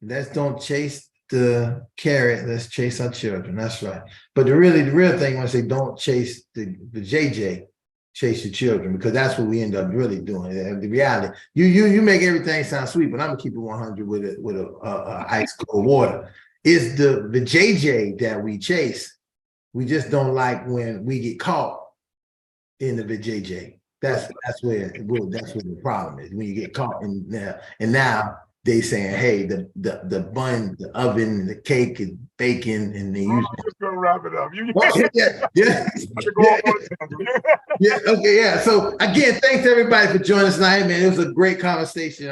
Let's don't chase the carrot. Let's chase our children. That's right. But the real thing, when I say don't chase the JJ, chase your children, because that's what we end up really doing. The reality, you make everything sound sweet, but I'm gonna keep it 100 with a ice cold water. It's the JJ that we chase. We just don't like when we get caught end of it, JJ. That's where the problem is, when you get caught in there. And now they saying, hey, the bun, the oven, the cake is baking, and they use I'm just gonna wrap it up. yeah. I could go off on a tangent. Yeah, okay, yeah. So again, thanks everybody for joining us tonight, man. It was a great conversation.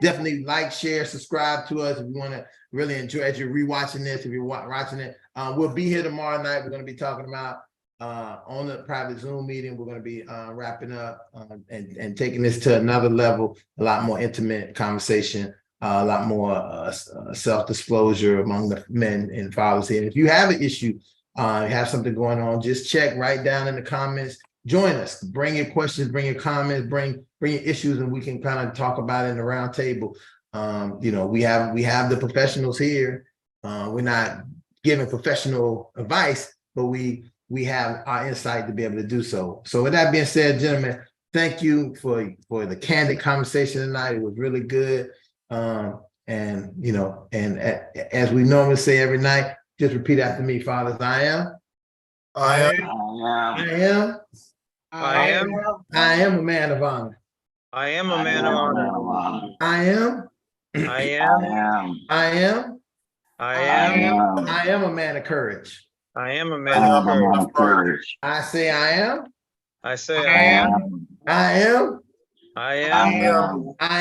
Definitely like, share, subscribe to us if you want to really enjoy as you're rewatching this, if you're watching it. We'll be here tomorrow night. We're going to be talking about on the private Zoom meeting. We're going to be wrapping up and taking this to another level, a lot more intimate conversation, a lot more self-disclosure among the men and fathers here. And if you have an issue, have something going on, just check right down in the comments. Join us. Bring your questions, bring your comments, bring your issues, and we can kind of talk about it in the round table. You know, we have the professionals here. We're not giving professional advice, but we have our insight to be able to do so. So with that being said, gentlemen, thank you for the candid conversation tonight. It was really good. And you know, and as we normally say every night, just repeat after me, fathers. I am a man of honor. I am a man of honor. I am a man of courage. I am a man of courage. I say I am. I say I am. I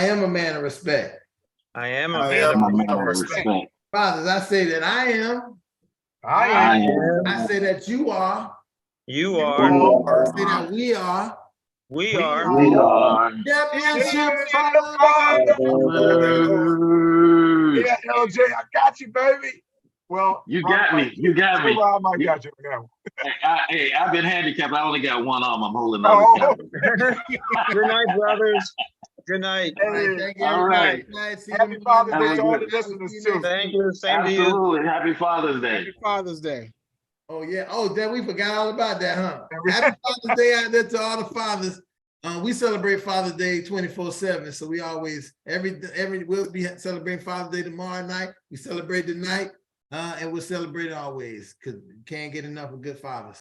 am a man of respect. I am a man of respect. Fathers, I say that I am. I say that you are. You are. I say that we are. We are. Championship Yeah, LJ, I got you, baby. Well, You got me. You got me. I might got you now. Hey, I've been handicapped. I only got one arm. I'm holding the Oh. other camera. Good night, brothers. Good night. Thank you. All right. Happy Father's Day to all the listeners too. Thank you. Same to you. Absolutely. Happy Father's Day. Happy Father's Day. Oh yeah. Oh, then we forgot all about that, huh? Happy Father's Day out there to all the fathers. We celebrate Father's Day 24/7. So we always we'll be celebrating Father's Day tomorrow night. We celebrate tonight, and we'll celebrate always because can't get enough of good fathers.